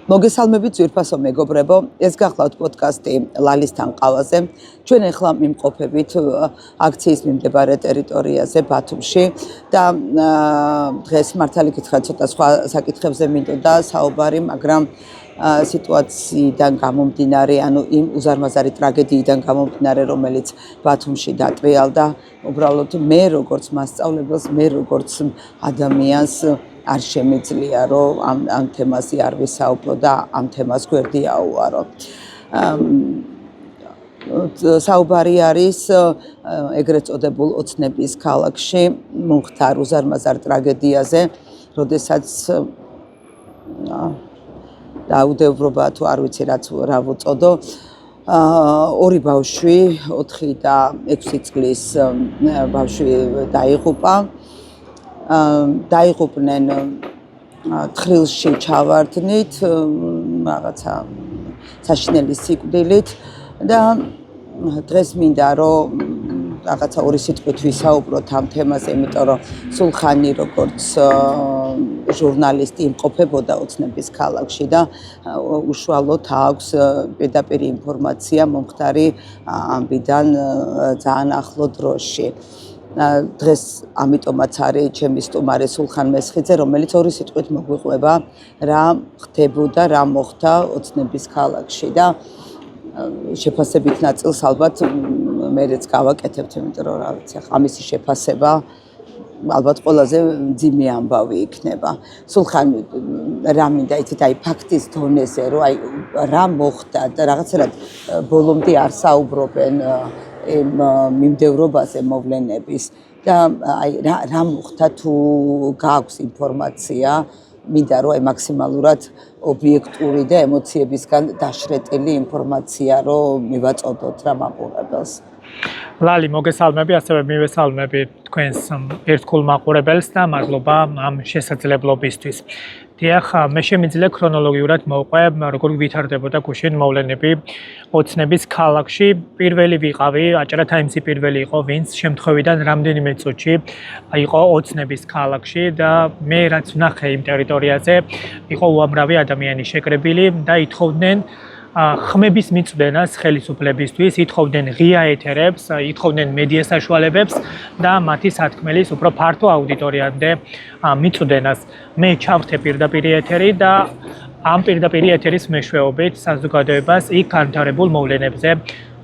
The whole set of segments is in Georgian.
მოგესალმებით ძვირფასო მეგობრებო, ეს გახლავთ პოდკასტი ლალისთან ყავაზე. ჩვენ ახლა მიმყოფებით აქციის მიმდებარე ტერიტორიაზე ბათუმში და დღეს მართალი გითხრათ ცოტა სხვა საკითხებზე მინდოდა საუბარი, მაგრამ სიტუაციიდან გამომდინარე, ანუ იმ უზარმაზარი ტრაგედიიდან გამომდინარე, რომელიც ბათუმში დატვიალდა, უბრალოდ მე როგორც მასწავლებელს, მე როგორც ადამიანს არ შემიძლია რომ ამ თემაზე არ ვისაუბრო და ამ თემას გვერდი აუარო. საუბარი არის ეგრეთ წოდებულ ოცნების ქალაქში მომხდარ უზარმაზარ ტრაგედიაზე, როდესაც დაუდევრობა თუ არ ვიცი რა ვუწოდო, ორი ბავშვი, 4 და 6 წლის ბავშვი დაიღუპა. დაიღუპნენ თხრილში ჩავარდნით, რაღაცა საშინელი სიკვდილით და დღეს მინდა რომ რაღაცა ორი სიტყვით ვისაუბროთ ამ თემაზე, იმიტომ რომ სულ ხანი როგორც ჟურნალისტი იმყოფებოდა ოცნების ქალაქში და უშუალოდ აქვს პირდაპირ ინფორმაცია მომხდარი ამბიდან ძალიან ახლო დროში. დღეს ამიტომაც არის ჩემი სტუმარი სულხან მესხიძე, რომელიც ორი სიტყვით მოგვიყვება რა ხდებოდა, რა მოხდა ოცნების ქალაქში და შეფასებით ნაწილს ალბათ მერეც გავაკეთებთ, იმიტომ რომ რა ვიცი, ამისი შეფასება ალბათ ყველაზე მძიმე ამბავი იქნება. სულხან, რა მინდა იცით, აი ფაქტის დონეზე, რომ აი რა მოხდა და რაღაცნაირად ბოლომდე არ საუბრობენ მიმდევრობაზე მოვლენების და აი რა მოხდა თუ გააქვს ინფორმაცია, მინდა რომ აი მაქსიმალურად ობიექტური და ემოციებისგან დაშრეტილი ინფორმაცია რომ მივაწოდოთ რა მაყურებელს. ლალი, მოგესალმები, ასევე მივესალმები თქვენს ერთგულ მაყურებელს და მადლობა ამ შესაძლებლობისთვის. დიახ, მე შემიძლია ქრონოლოგიურად მოვყვე, როგორ ვითარდებოდა გუშინ მოვლენები ოცნების ქალაქში. პირველი ვიყავი, აჭარა თაიმსი პირველი იყო, ვინც შემთხვევიდან რამდენიმე წუთში იყო ოცნების ქალაქში და მე რაც ვნახე იმ ტერიტორიაზე, იყო უამრავი ადამიანი შეკრებილი და ითხოვდნენ ხმების მიწვდენას ხელისუფლებისთვის, ითხოვდნენ ღია ეთერებს, ითხოვდნენ მედია საშუალებებს და მათი სათქმელის უფრო ფართო აუდიტორიამდე მიწვდენას. მე ჩავრთე პირდაპირ ეთერი და ამ პირდაპირ ეთერის მეშვეობით საზოგადოებას იქ განვითარებულ მოვლენებზე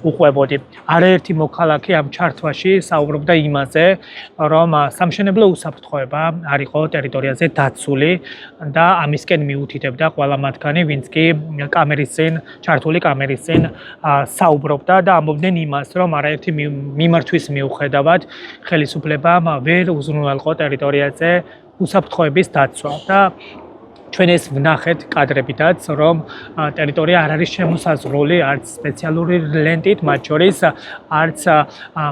უყვებოდი. არაერთი მოქალაქე ამ ჩართვაში საუბრობდა იმაზე, რომ სამშენებლო უსაფრთხოება არ იყო ტერიტორიაზე დაცული და ამისკენ მიუთითებდა ყველა მათგანი, ვინც კი ჩართული კამერის წინ საუბრობდა და ამბობდნენ იმას, რომ არაერთი მიმართვის მიუხედავად ხელისუფლებამ ვერ უზრუნველყო ტერიტორიაზე უსაფრთხოების დაცვა და ჩვენ ეს ვნახეთ კადრებითაც, რომ ტერიტორია არ არის შემოსაზღვრული არც სპეციალური ლენტით, მათ შორის არც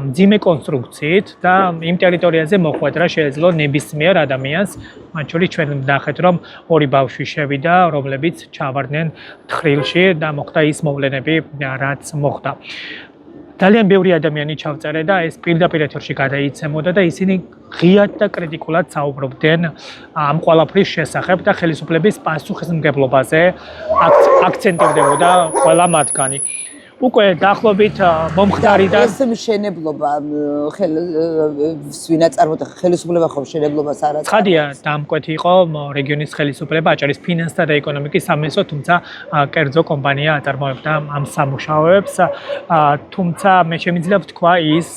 მძიმე კონსტრუქციით და იმ ტერიტორიაზე მოხვედრა შეეძლო ნებისმიერ ადამიანს, მათ შორის ჩვენ ვნახეთ, რომ ორი ბავშვი შევიდა, რომლებიც ჩავარდნენ თხრილში და მოხდა ის მოვლენები, რაც მოხდა. ძალიან ბევრი ადამიანი ჩავწერე და ეს პირდაპირ ეთერში გადაიცემოდა და ისინი ღიად და კრიტიკულად საუბრობდნენ ამ ყველაფრის შესახებ და ხელისუფლების პასუხისმგებლობაზე აქცენტირდებოდა ყველა მათგანი. უკვე დაახლოებით მომხდარიდან ეს მშენებლობა ვინა წარმოდა ხელისუფლება ხო მშენებლობას არ აქვს. ცხადია, დამკვეთი იყო რეგიონის ხელისუფლება, აჭარის ფინანსთა და ეკონომიკის სამინისტრო, თუმცა კერძო კომპანია აწარმოებდა ამ სამუშაოებს. თუმცა მე შემიძლია ვთქვა ის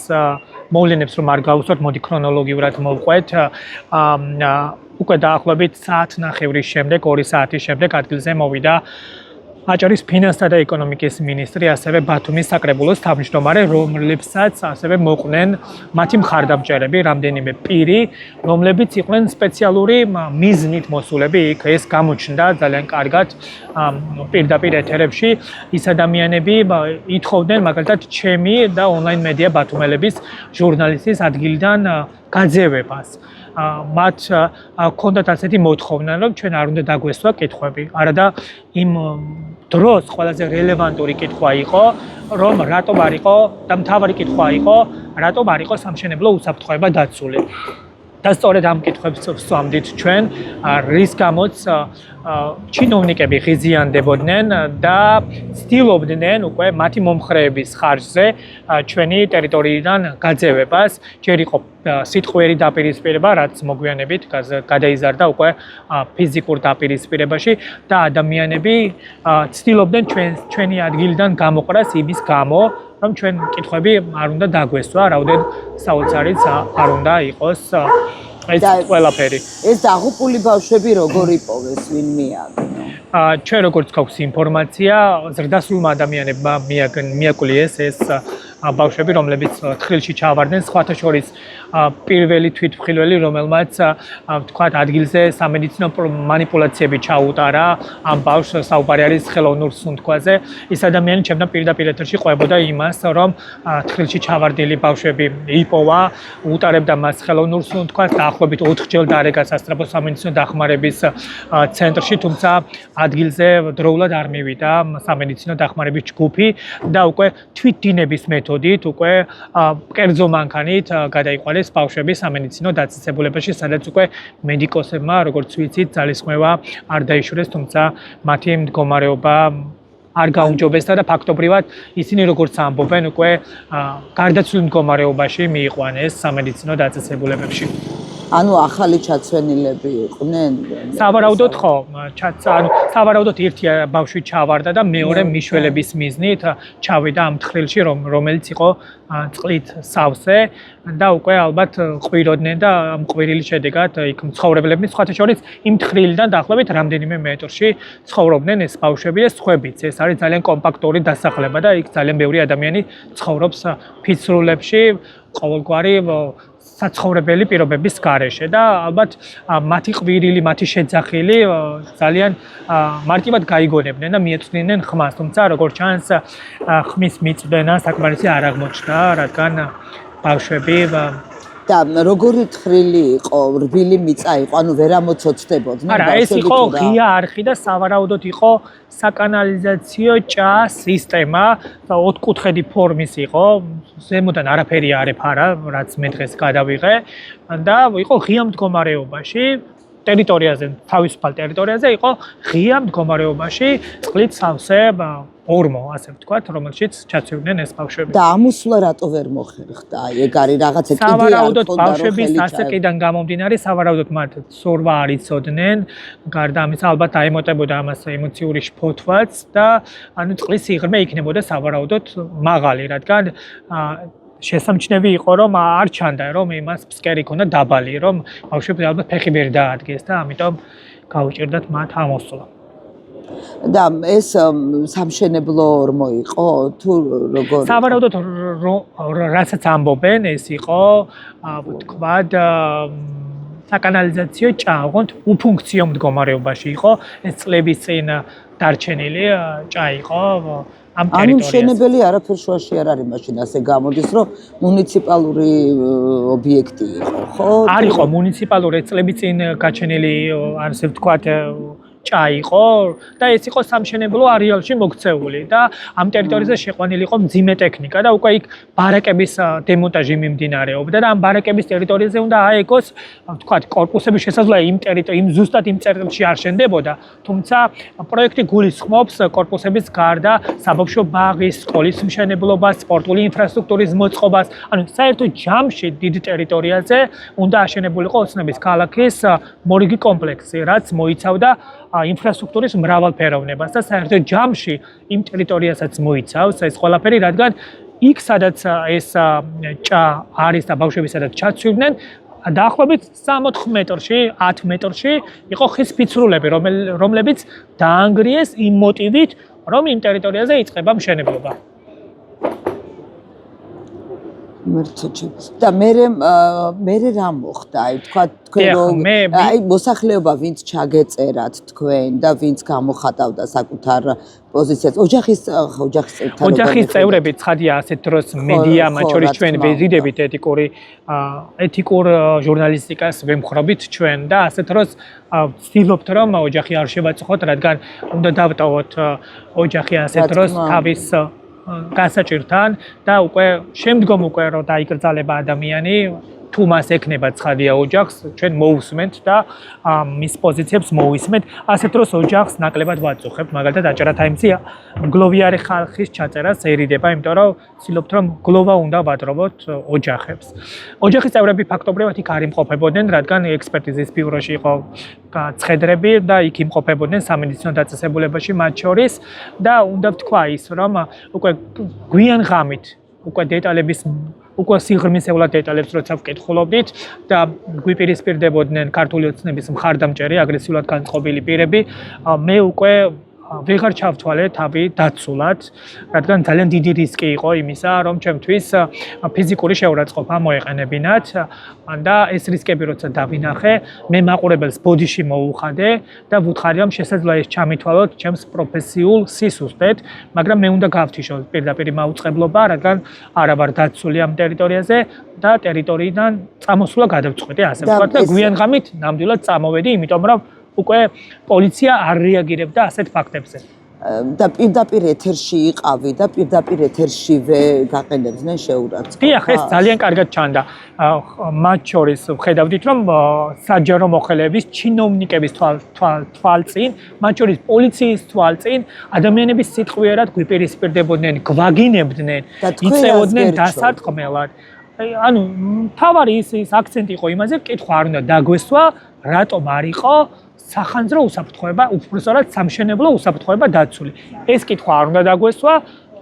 მოვლენებს რომ არ გავუსვათ, მოდი ქრონოლოგიურად მოვყვეთ. უკვე დაახლოებით საათნახევრის შემდეგ, 2 საათის შემდეგ ადგილზე მოვიდა აჭარის ფინანსთა და ეკონომიკის მინისტრი, ასევე ბათუმის საკრებულოს თავმჯდომარე, რომლებსაც ასევე მოყვნენ მათი მხარდამჭერები, რამდენიმე პირი, რომლებიც იყვნენ სპეციალური მიზნით მოსულები იქ. ეს გამოჩნდა ძალიან კარგად პირდაპირ ეთერებში. ის ადამიანები ითხოვდნენ მაგალითად ჩემი და ონლაინ მედია ბათუმელების ჟურნალისტის ადგილიდან გაძევებას. მათ ჰქონდათ ასეთი მოთხოვნა, რომ ჩვენ არ უნდა დაგვესვა კითხვები. არადა იმ დროს ყველაზე რელევანტური კითხვა იყო, რომ რატომ არ იყო და მთავარი კითხვა იყო, რატომ არ იყო სამშენებლო უსაფრთხოება დაცული. და სწორედ ამ კითხვებს ვსვამდით ჩვენ, რის გამოც ჩინოვნიკები ღიზიანდებოდნენ და ცდილობდნენ უკვე მათი მომხრეების ხარჯზე ჩვენი ტერიტორიიდან გაძევებას. ჯერ იყო სიტყვიერი დაპირისპირება, რაც მოგვიანებით გადაიზარდა უკვე ფიზიკურ დაპირისპირებაში და ადამიანები ცდილობდნენ ჩვენი ადგილიდან გამოყრას იმის გამო, რომ ჩვენ კითხვები არ უნდა დაგვესვა, რაოდენ საოცარიც არ უნდა იყოს ეს ყველაფერი. ეს დაღუპული ბავშვები როგორ იპოვეს, ვინ მიაგნო? ჩვენ როგორც გვაქვს ინფორმაცია, ზრდასრულმა ადამიანებმა მიაკლიეს ეს ბავშვები, რომლებიც თხრილში ჩავარდნენ, სხვათა შორის პირველი თვითმხილველი, რომელმაც თქვათ ადგილზე სამედიცინო მანიპულაციები ჩაუტარა ამ ბავშვს, საუბარი არის ხელოვნურ სუნთქვაზე. ის ადამიანი ჩემთან პირდაპირ ეთერში ყვებოდა იმას, რომ თხრილში ჩავარდნილი ბავშვები იპოვა, უტარებდა მას ხელოვნურ სუნთქვას, დაახლოებით 4-ჯერ დაარეკა სასწრაფო სამედიცინო დახმარების ცენტრში, თუმცა ადგილზე დროულად არ მივიდა სამედიცინო დახმარების ჯგუფი და უკვე თვითდინების მეთოდით, უკვე კერძო მანქანით გადაიყვანეს ბავშვები სამედიცინო დაწესებულებაში, სადაც უკვე მედიკოსებმა, როგორც ვიცით, ძალისხმევა არ დაიშურეს, თუმცა მათი მდგომარეობა არ გაუმჯობესდა და ფაქტობრივად ისინი როგორც ამბობენ, უკვე გარდაცვლილ მდგომარეობაში მიიყვანეს სამედიცინო დაწესებულებებში. ანუ ახალი ჩაცვენილები იყვნენ? სავარაუდოდ ხო, სავარაუდოდ ერთი ბავშვი ჩავარდა და მეორე მიშველების მიზნით ჩავიდა ამ თხრილში, რომელიც იყო წყლით სავსე და უკვე ალბათ ყვიროდნენ და ამ ყვირილის შედეგად იქ მცხოვრებლები, სხვათა შორის იმ თხრილიდან დაახლოებით რამდენიმე მეტრში ცხოვრობდნენ ეს ბავშვები და სხვებიც. ეს არის ძალიან კომპაქტური დასახლება და იქ ძალიან ბევრი ადამიანი ცხოვრობს ფიცრულებში, ყოველგვარი საცხოვრებელი პირობების გარეშე და ალბათ მათი ყვირილი, მათი შეძახილი ძალიან მარტივად გაიგონებდნენ და მიეწვდიდნენ ხმას, თუმცა როგორც ჩანს ხმის მიწვენა საკმარისი არ აღმოჩნდა, რადგან ბავშვები და როგორი თხრილი იყო, რბილი მიწა იყო, ანუ ვერ ამოცოცდებოდნენ? არა, ეს იყო ღია არხი და სავარაუდოდ იყო საკანალიზაციო ჭა სისტემა და ოთხკუთხედი ფორმის იყო, ზემოდან არაფერი არ ეფარა, რაც მე დღეს გადავიღე და იყო ღია მდგომარეობაში. ტერიტორიაზე, თავისუფალ ტერიტორიაზე იყო ღია მდგომარეობაში წყლით სავსე ორმო, ასე ვთქვათ, რომელშიც ჩაცვიდნენ ეს ბავშვები. და ამოსვლა რატო ვერ მოხერხდა? ეგ არის რაღაცა კიდე სავარაუდოდ ბავშვების ასაკიდან გამომდინარე, სავარაუდოდ მათ სურვა არ იცოდნენ, გარდა ამისა ალბათ აემოტებოდა ამას ემოციური შფოთვაც და ანუ წყლის სიღრმე იქნებოდა სავარაუდოდ მაღალი, რადგან შესამჩნევი იყო, რომ არ ჩანდა, რომ იმას ფსკერი ჰქონდა დაბალი, რომ ბავშვებს ალბათ ფეხი ვერ დაადგეს და ამიტომ გაუჭირდათ მათ ამოსვლა. და ეს სამშენებლო ორმო იყო თუ როგორ? სავარაუდოდ რასაც ამბობენ, ეს იყო ვთქვათ საკანალიზაციო ჭა, ოღონდ უფუნქციო მდგომარეობაში იყო, ეს წლების წინ დარჩენილი ჭა იყო ამ ტერიტორიაზე. ანუ მშენებელი არაფერ შუაში არ არის, მაშინ ასე გამოდის, რომ მუნიციპალური ობიექტი იყო, ხო? არ იყო მუნიციპალური, წლების წინ გაჩენილი, ასე ვთქვათ, ჭა იყო და ეს იყო სამშენებლო არეალში მოქცეული და ამ ტერიტორიაზე შეყვანილი იყო მძიმე ტექნიკა და უკვე იქ ბარაკების დემონტაჟი მიმდინარეობდა და ამ ბარაკების ტერიტორიაზე უნდა აეკოს, ვთქვათ, კორპუსების შესაძლოა იმ ზუსტად იმ წერტილში არ შენდებოდა, თუმცა პროექტი გულისხმობს კორპუსების გარდა საბავშვო ბაღის, სკოლის მშენებლობას, სპორტული ინფრასტრუქტურის მოწყობას, ანუ საერთოდ ჯამში დიდ ტერიტორიაზე უნდა აშენებულიყო ოცნების ქალაქის მორიგი კომპლექსი, რაც მოიცავდა ინფრასტრუქტურის მრავალფეროვნებას და საერთოდ ჯამში იმ ტერიტორიასაც მოიცავს ეს ყველაფერი, რადგან იქ სადაც ეს ჭა არის და ბავშვები სადაც ჩაცვიდნენ, დაახლოებით 3-4 მეტრში, 10 მეტრში იყო ხის ფიცრულები, რომლებიც დაანგრიეს იმ მოტივით, რომ იმ ტერიტორიაზე იწყება მშენებლობა. და მე რა მოხდა? აი თქვა თქვენ რომ აი მოსახლეობა ვინც ჩაგეწერათ თქვენ და ვინც გამოხატავდა საკუთარ პოზიციას, ოჯახის წევრები ცხადია ასეთ დროს მედია, მათ შორის ჩვენ ვეზიდებით ეთიკურ ჟურნალისტიკას ვემხრობით ჩვენ და ასეთ დროს ვცდილობთ რომ ოჯახი არ შევაწუხოთ, რადგან უნდა დავტოვოთ ოჯახი ასეთ დროს თავის გასაჭირთან და უკვე შემდგომ უკვე რომ დაიკრძალება ადამიანი თუ მას ექნება ცხადია ოჯახს, ჩვენ მოусმენთ და მის პოზიციებს მოვისმენთ. ასეთ დროს ოჯახს ნაკლებად ვაწუხებთ, მაგალითად აჭარა თაიმზია გლოვიარი ხალხის ჩაწერას ერიდება, იმიტომ რომ ვცდილობთ რომ გლოვა უნდა ვატრობოთ ოჯახებს. ოჯახის წევრები ფაქტობრივად იქ არ იმყოფებოდნენ, რადგან ექსპერტიზის ბიუროში იყო ცხედრები და იქ იმყოფებოდნენ სამედიცინო დაწესებულებაში მათ შორის და უნდა ვთქვა ის, რომ უკვე გვიან ღამით უკვე დეტალების უკვე სიღრმისეულად დეტალებს როცა ვკითხულობდით და გვიპირისპირდებოდნენ ქართული ოცნების მხარდამჭერი აგრესიულად განწყობილი პირები, მე უკვე ვეღარ ჩავთვალე თავი დაცულად, რადგან ძალიან დიდი რისკი იყო იმისა, რომ ჩემთვის ფიზიკური შეურაცხყოფა მოეყენებინათ და ეს რისკები როცა დავინახე, მე მაყურებელს ბოდიში მოუხადე და ვუთხარი რომ შესაძლოა ეს ჩამითვალოთ ჩემს პროფესიულ სისუსტეთ, მაგრამ მე უნდა გავთიშო პირდაპირ მაუწყებლობა, რადგან არა ვარ დაცული ამ ტერიტორიაზე და ტერიტორიიდან წამოსვლა გადავწყვეტე, ასე ვთქვათ და გვიან ღამით ნამდვილად წამოვედი, იმიტომ რომ უკვე პოლიცია არ რეაგირებდა ასეთ ფაქტებზე. და პირდაპირ ეთერში იყავი და პირდაპირ ეთერშივე გაყენებდნენ შეურაცხყოფას. დიახ, ეს ძალიან კარგად ჩანდა. მათ შორის ვხედავდით, რომ საჯარო მოხელეების, ჩინოვნიკების თვალწინ, მათ შორის პოლიციის თვალწინ ადამიანების სიტყვიერად გვიპირისპირდებოდნენ, გვაგინებდნენ, იწევოდნენ დასარტყმელად. ანუ თავარი ის აქცენტი იყო იმაზე, კითხვა არ უნდა დაგვესვა, რატომ არ იყო სახანძრო უსაფრთხოება, უბრალოდ სამშენებლო უსაფრთხოება დაცული. ეს კითხვა არ უნდა დაგვესვა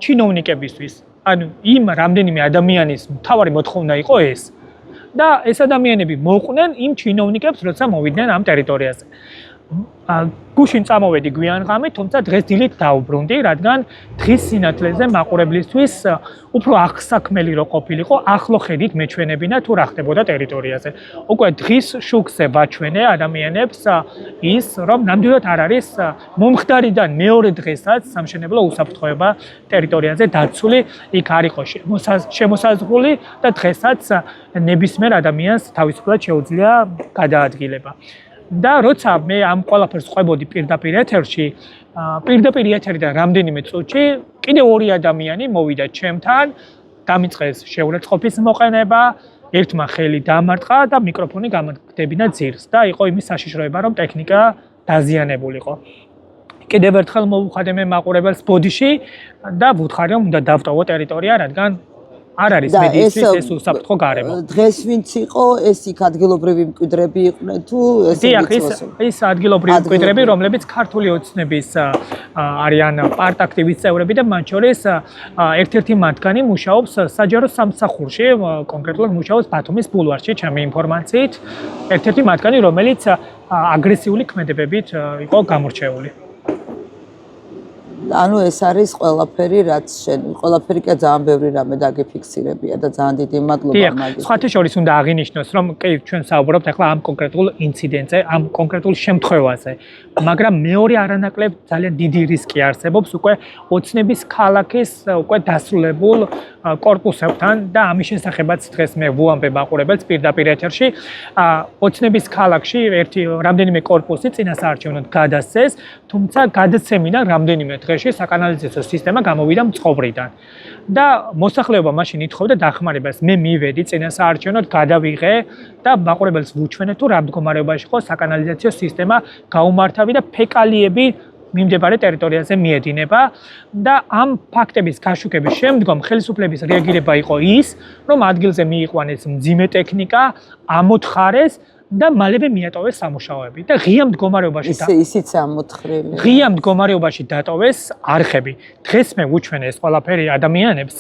ჩინოვნიკებისთვის. ანუ იმ რამდენიმე ადამიანის მთავარი მოთხოვნა იყო ეს. და ეს ადამიანები მოყვნენ იმ ჩინოვნიკებს, როცა მოვიდნენ ამ ტერიტორიაზე. გუშინ წამოვედი გვიან ღამით, თუმცა დღეს დილით დაუბრუნდი, რადგან დღის სინათლეზე მაყურებლისთვის უფრო აღსაქმელი რო ყოფილიყო, ახლო ხედით მეჩვენებინა თუ რა ხდებოდა ტერიტორიაზე. უკვე დღის შუქზე ვაჩვენე ადამიანებს ის, რომ ნამდვილად არ არის მომხდარიდან მეორე დღესაც სამშენებლო უსაფრთხოება ტერიტორიაზე დაცული, იქ არ იყო შემოსაზღვრული და დღესაც ნებისმიერ ადამიანს თავისუფლად შეუძლია გადაადგილება. და როცა მე ამ ყველაფერს ყვებოდი პირდაპირ ეთერში, პირდაპირ ეთერიდან რამდენიმე წუთში კიდევ ორი ადამიანი მოვიდა ჩემთან, დამიწყეს შეურაცხყოფის მოყენება, ერთმა ხელი დამარტყა და მიკროფონი გამაგდებინა ძირს და იყო იმის საშიშროება, რომ ტექნიკა დაზიანებულიყო. კიდევ ერთხელ მოვუხადე მე მაყურებელს ბოდიში და ვუთხარი რომ უნდა დავტოვო ტერიტორია, რადგან არ არის მედიცინით ეს უსაფრთხო გარემო. დღეს ვინც იყო, ეს იქ ადგილობრივი მკვიდრები იყვნენ თუ ეს ადგილობრივი მკვიდრები, რომლებიც ქართული ოცნების არიან პარტ-აქტივის წევრები და მათ შორის ერთ-ერთი მათგანი მუშაობს საჯარო სამსახურში, კონკრეტულად მუშაობს ბათუმის ბულვარში, ჩემი ინფორმაციით, ერთ-ერთი მათგანი, რომელიც აგრესიული ქმედებებით იყო გამორჩეული. ანუ ეს არის ყველაფერი, რაც ყველაფერი კი ძალიან ბევრი რამე დაგიფიქსირებია და ძალიან დიდი მადლობა მაგის. სხვათა შორის უნდა აღინიშნოს, რომ კი ჩვენ საუბრობთ ახლა ამ კონკრეტულ ინციდენტზე, ამ კონკრეტულ შემთხვევაზე, მაგრამ მეორე არანაკლებ ძალიან დიდი რისკი არსებობს უკვე ოცნების ქალაქის უკვე დასრულებულ კორპუსებთან და ამის შესახებაც დღეს მე ვუამბე მაყურებელს პირდაპირ ეთერში. ოცნების ქალაქში რამდენიმე კორპუსი წინასაარჩევნოდ გადასცეს, თუმცა გადაცემიდან რამდენიმე დღეში საკანალიზაციო სისტემა გამოვიდა მწყობრიდან. და მოსახლეობა მაშინ ითხოვდა დახმარებას. მე მივედი წინასაარჩევნოდ, გადავიღე და მაყურებელს ვუჩვენე თუ რა მდგომარეობაში იყო საკანალიზაციო სისტემა გაუმართავი და ფეკალიები მიმდებარე ტერიტორიაზე მიედინება და ამ ფაქტების გაშუქების შემდგომ ხელისუფლების რეაგირება იყო ის, რომ ადგილზე მიიყვანეს მძიმე ტექნიკა, ამოთხარეს და მალევე მიატოვეს სამუშაოები და ღია მდგომარეობაში ისიც ამოთხრილი. ღია მდგომარეობაში დატოვეს არხები. დღეს მე ვუჩვენე ეს ყველაფერი ადამიანებს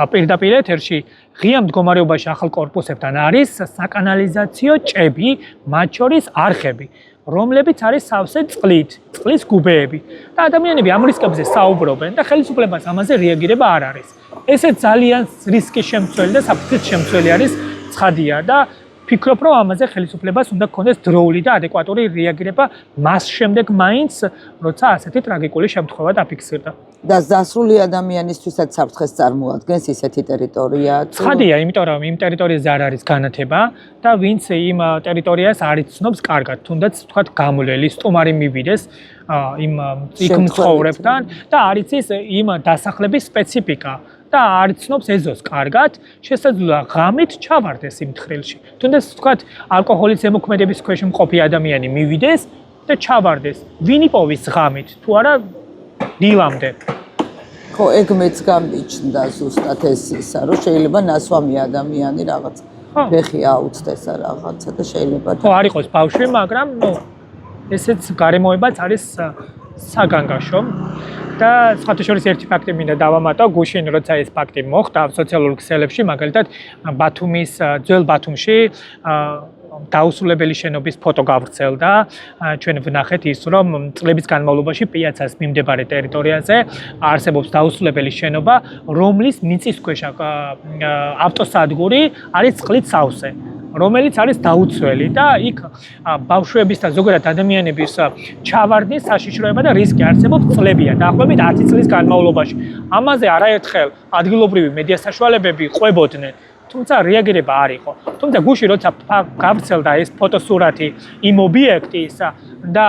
პირდაპირ ეთერში ღია მდგომარეობაში ახალ კორპუსებთან არის საკანალიზაციო ჭები, მათ შორის არხები, რომლებიც არის სავსე წყლის გუბეები და ადამიანები ამ რისკებზე საუბრობენ და ხელისუფლებას ამაზე რეაგირება არ არის. ესე ძალიან რისკის შემცველი და საფრთხის შემცველი არის ცხადია და ფიქრობ, რომ ამაზე ხელისუფლებას უნდა გქონდეს დროული და ადეკვატური რეაგირება მას შემდეგ მაინც, როცა ასეთი ტრაგიკული შემთხვევა დაფიქსირდა. და დასრული ადამიანისთვისაც საფრთხეს წარმოადგენს ისეთი ტერიტორია. ცხადია, იმიტომ რომ იმ ტერიტორიაზე არ არის განათება და ვინც იმ ტერიტორიას არ იცნობს კარგად, თუნდაც თქვათ გამვლელი სტუმარი მივიდეს იმ იქ მცხოვრებთან და არ იცის იმ დასახლების სპეციფიკა. და არ ცნობს ეზოს კარგად, შესაძლოა ღამით ჩავარდეს იმ თხრილში. თუნდაც თქვათ ალკოჰოლის ზემოქმედების ქვეშ მყოფი ადამიანი მივიდეს და ჩავარდეს. ვინ იპოვის ღამით, თუ არა დილამდე. ხო, ეგ მეც გამიჩნდა ზუსტად ეს ისა, რომ შეიძლება ნასვამი ადამიანი რაღაც ფეხი აუწდეს რაღაცა და შეიძლება ხო არ იყოს ბავშვი, მაგრამ ესეც გარემოებაც არის საგანგაშო და სხვათა შორის ერთი ფაქტი მინდა დავამატო, გუშინ როცა ეს ფაქტი მოხდა სოციალურ ქსელებში, მაგალითად ბათუმის ძველ ბათუმში დაუსრულებელი შენობის ფოტო გავრცელდა. ჩვენ ვნახეთ ის, რომ წლების განმავლობაში პიაცას მიმდებარე ტერიტორიაზე არსებობს დაუსრულებელი შენობა, რომლის მიწისქვეშა ავტოსადგური არის წყლით სავსე, რომელიც არის დაუცველი და იქ ბავშვების და ზოგადად ადამიანების ჩავარდნის საშიშროება და რისკი არსებობს წლებია, დაახლოებით 10 წლის განმავლობაში. ამაზე არაერთხელ ადგილობრივი მედია საშუალებები ყვებოდნენ. თუმცა რეაგირება არ იყო. თუმცა გუშინ როცა გავრცელდა ეს ფოტოსურათი იმ ობიექტის და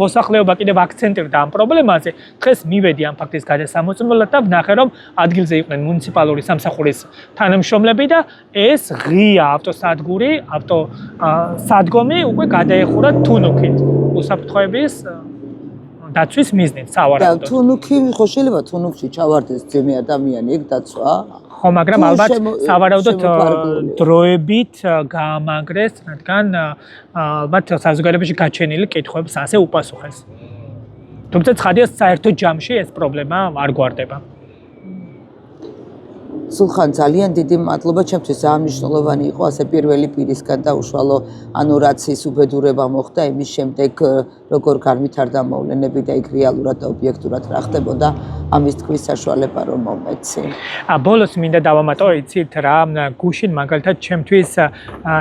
მოსახლეობა კიდევ აქცენტირდა ამ პრობლემაზე, დღეს მივედი ამ ფაქტის გადასამოწმებლად და ვნახე, რომ ადგილზე იყვნენ მუნიციპალური სამსახურის თანამშრომლები და ეს ღია ავტოსადგური, ავტოსადგომი უკვე გადაეხურა თუნუქით. უსაფრთხოების დაცვის მიზნით სავარაუდოდ. და თუნუქი ხო შეიძლება თუნუქში ჩავარდეს ძემი ადამიანი, ეგ დაცვა? ხო, მაგრამ ალბათ სავარაუდოდ დროებით გაამაგრეს, რადგან ალბათ საზოგადოებაში გაჩენილი კითხვებს ასე უპასუხეს. თუმცა ცხადია, საერთო ჯამში ეს პრობლემა არ გვარდება. სულხან, ძალიან დიდი მადლობა, ჩემთვის ძალიან მნიშვნელოვანი იყო ასე პირველი პირისგან და უშუალო ანუ რაც ის უბედურება მოხდა, იმის შემდეგ როგორ განვითარდა მოვლენები და იქ რეალურად და ობიექტურად რა ხდებოდა, ამის თქვის საშუალება რომ მომეცი. ბოლოს მინდა დავამატო, იცით რა, გუშინ მაგალითად ჩემთვის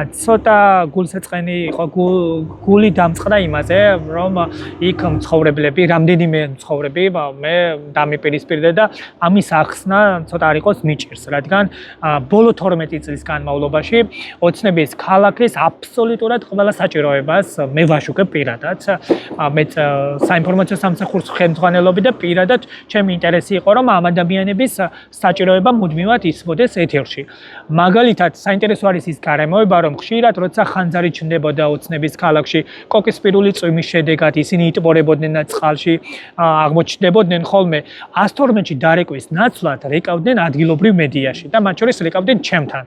ცოტა გულსაწყენი იყო, გული დამწყდა იმაზე, რომ იქ მცხოვრებლები, რამდენიმე მცხოვრები მე დამიპირისპირდა და ამის ახსნა ცოტა არ იყოს მიჭირს, რადგან ბოლო 12 წლის განმავლობაში ოცნების ქალაქის აბსოლუტურად ყველა საჭიროებას მე ვაშუქებ პირადად. მეც საინფორმაციო სამსახურის ხელმძღვანელობი და პირადად ჩემი ინტერესი იყო, რომ ამ ადამიანების საჭიროება მუდმივად ისმოდეს ეთერში. მაგალითად, საინტერესო არის ის გარემოება, რომ ხშირად როცა ხანძარი ჩნდებოდა ოცნების ქალაქში, კოკისპირული წვიმის შედეგად ისინი იტბორებოდნენ წყალში, აღმოჩნდებოდნენ ხოლმე 112-ში დარეკვის ნაცვლად რეკავდნენ ადგილობრივ მედიაში და მათ შორის რეკავდნენ ჩემთან.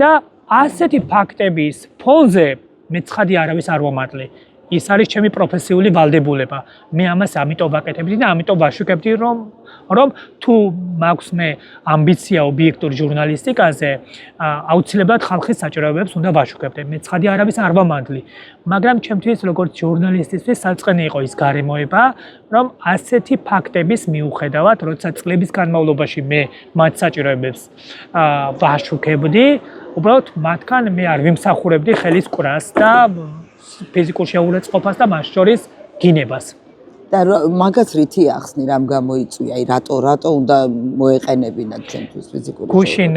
და ასეთი ფაქტების ფონზე მე ცხადი არავის არ ვამატლი. ის არის ჩემი პროფესიული ვალდებულება. მე ამას ამიტომ ვაკეთებდი და ამიტომ ვაშუქებდი, რომ თუ მაქვს მე ამბიცია ობიექტურ ჟურნალისტიკაზე, აუცილებლად ხალხის საჭიროებებს უნდა ვაშუქებდე. მე ცხადი არავის არ ვამატლი, მაგრამ ჩემთვის როგორც ჟურნალისტისთვის საწყენი იყო ის გარემოება, რომ ასეთი ფაქტების მიუხედავად, როცა წლების განმავლობაში მე მათ საჭიროებებს ვაშუქებდი, უბრალოდ მათგან მე არ ვიმსახურებდი ხელის კვრას და ფიზიკურ შეურაცხყოფას და მას შორის გინებას. და მაგაც რითი ახსნი, რამ გამოიწვია, აი რატო უნდა მოეყენებინათ ჩემთვის ფიზიკური შეურაცხყოფა? გუშინ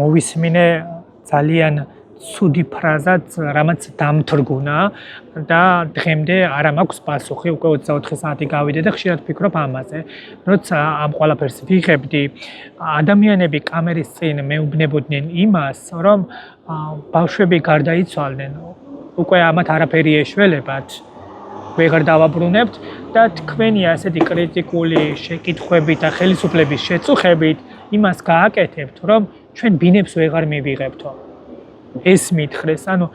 მოვისმინე ძალიან ცუდი ფრაზაც, რამაც დამთრგუნა და დღემდე არ მაქვს პასუხი, უკვე 24 საათი გავიდა და ხშირად ვფიქრობ ამაზე. როცა ამ ყველაფერს ვიღებდი, ადამიანები კამერის წინ მეუბნებოდნენ იმას, რომ ბავშვები გარდაიცვალნენ. უკვე ამათ არაფერი ეშველებათ, ვეღარ დავაბრუნებთ და თქვენი ასეთი კრიტიკული შეკითხვებით და ხელისუფლების შეწუხებით იმას გააკეთებთ, რომ ჩვენ ბინებს ვეღარ მივიღებთო. ეს მითხრეს, ანუ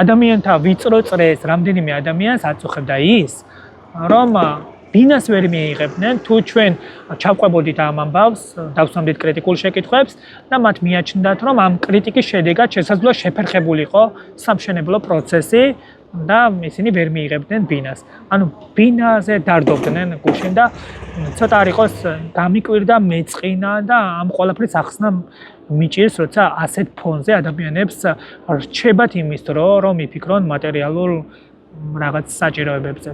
ადამიანთა ვიწრო წრეს რამდენიმე ადამიანს აწუხებდა ის, რომ ბინას ვერ მიიღებდნენ, თუ ჩვენ ჩავყვებოდით ამ ამბავს, დავსვამდით კრიტიკულ შეკითხვებს და მათ მიაჩნდათ, რომ ამ კრიტიკის შედეგად შესაძლოა შეფერხებულიყო სამშენებლო პროცესი და ისინი ვერ მიიღებდნენ ბინას. ანუ ბინაზე დარდობდნენ გუშინ და ცოტა არ იყოს გამიკვირდა, მეწყინა და ამ ყველაფრის ახსნა მიჭირს, როცა ასეთ ფონზე ადამიანებს რჩებათ იმის დრო, რომ იფიქრონ მატერიალურ რაღაც საჭიროებებზე.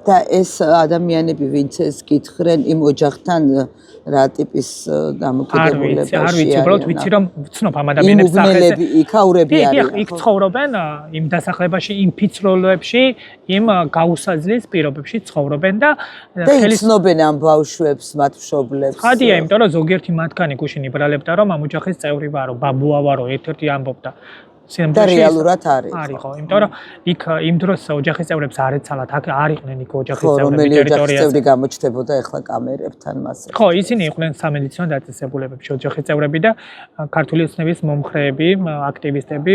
და ეს ადამიანები ვინც ეს გითხრენ იმ ოჯახთან რა ტიპის დამოკიდებულებაში არ ვიცი, უბრალოდ ვიცი რომ ვცნობ ამ ადამიანებს სახეზე. იქაურები არიან. იქ ცხოვრობენ იმ დასახლებაში, იმ ფიცროლებში, იმ გაუსაძლის პირობებში ცხოვრობენ და იცნობენ ამ ბავშვებს, მათ მშობლებს. ხადია, იმიტომ რომ ზოგიერთი მათგანი გუშინ იბრალებდა რომ ამ ოჯახის წევრი ვარო, ბაბუა ვარო, ერთ-ერთი ამბობდა. და რეალურად არის. არისო, იმიტომ რომ იქ იმ დროს ოჯახის წევრებს არ ეცალათ, აქ არ იყვნენ იქ ოჯახის წევრები ტერიტორიაზე. ტერიტორიაზე. წევრი გამოჩნდებოდა ახლა კამერებთან მასე. ხო, ისინი იყვნენ სამედიცინო დაწესებულებებში ოჯახის წევრები და ქართული ოცნების მომხრეები, აქტივისტები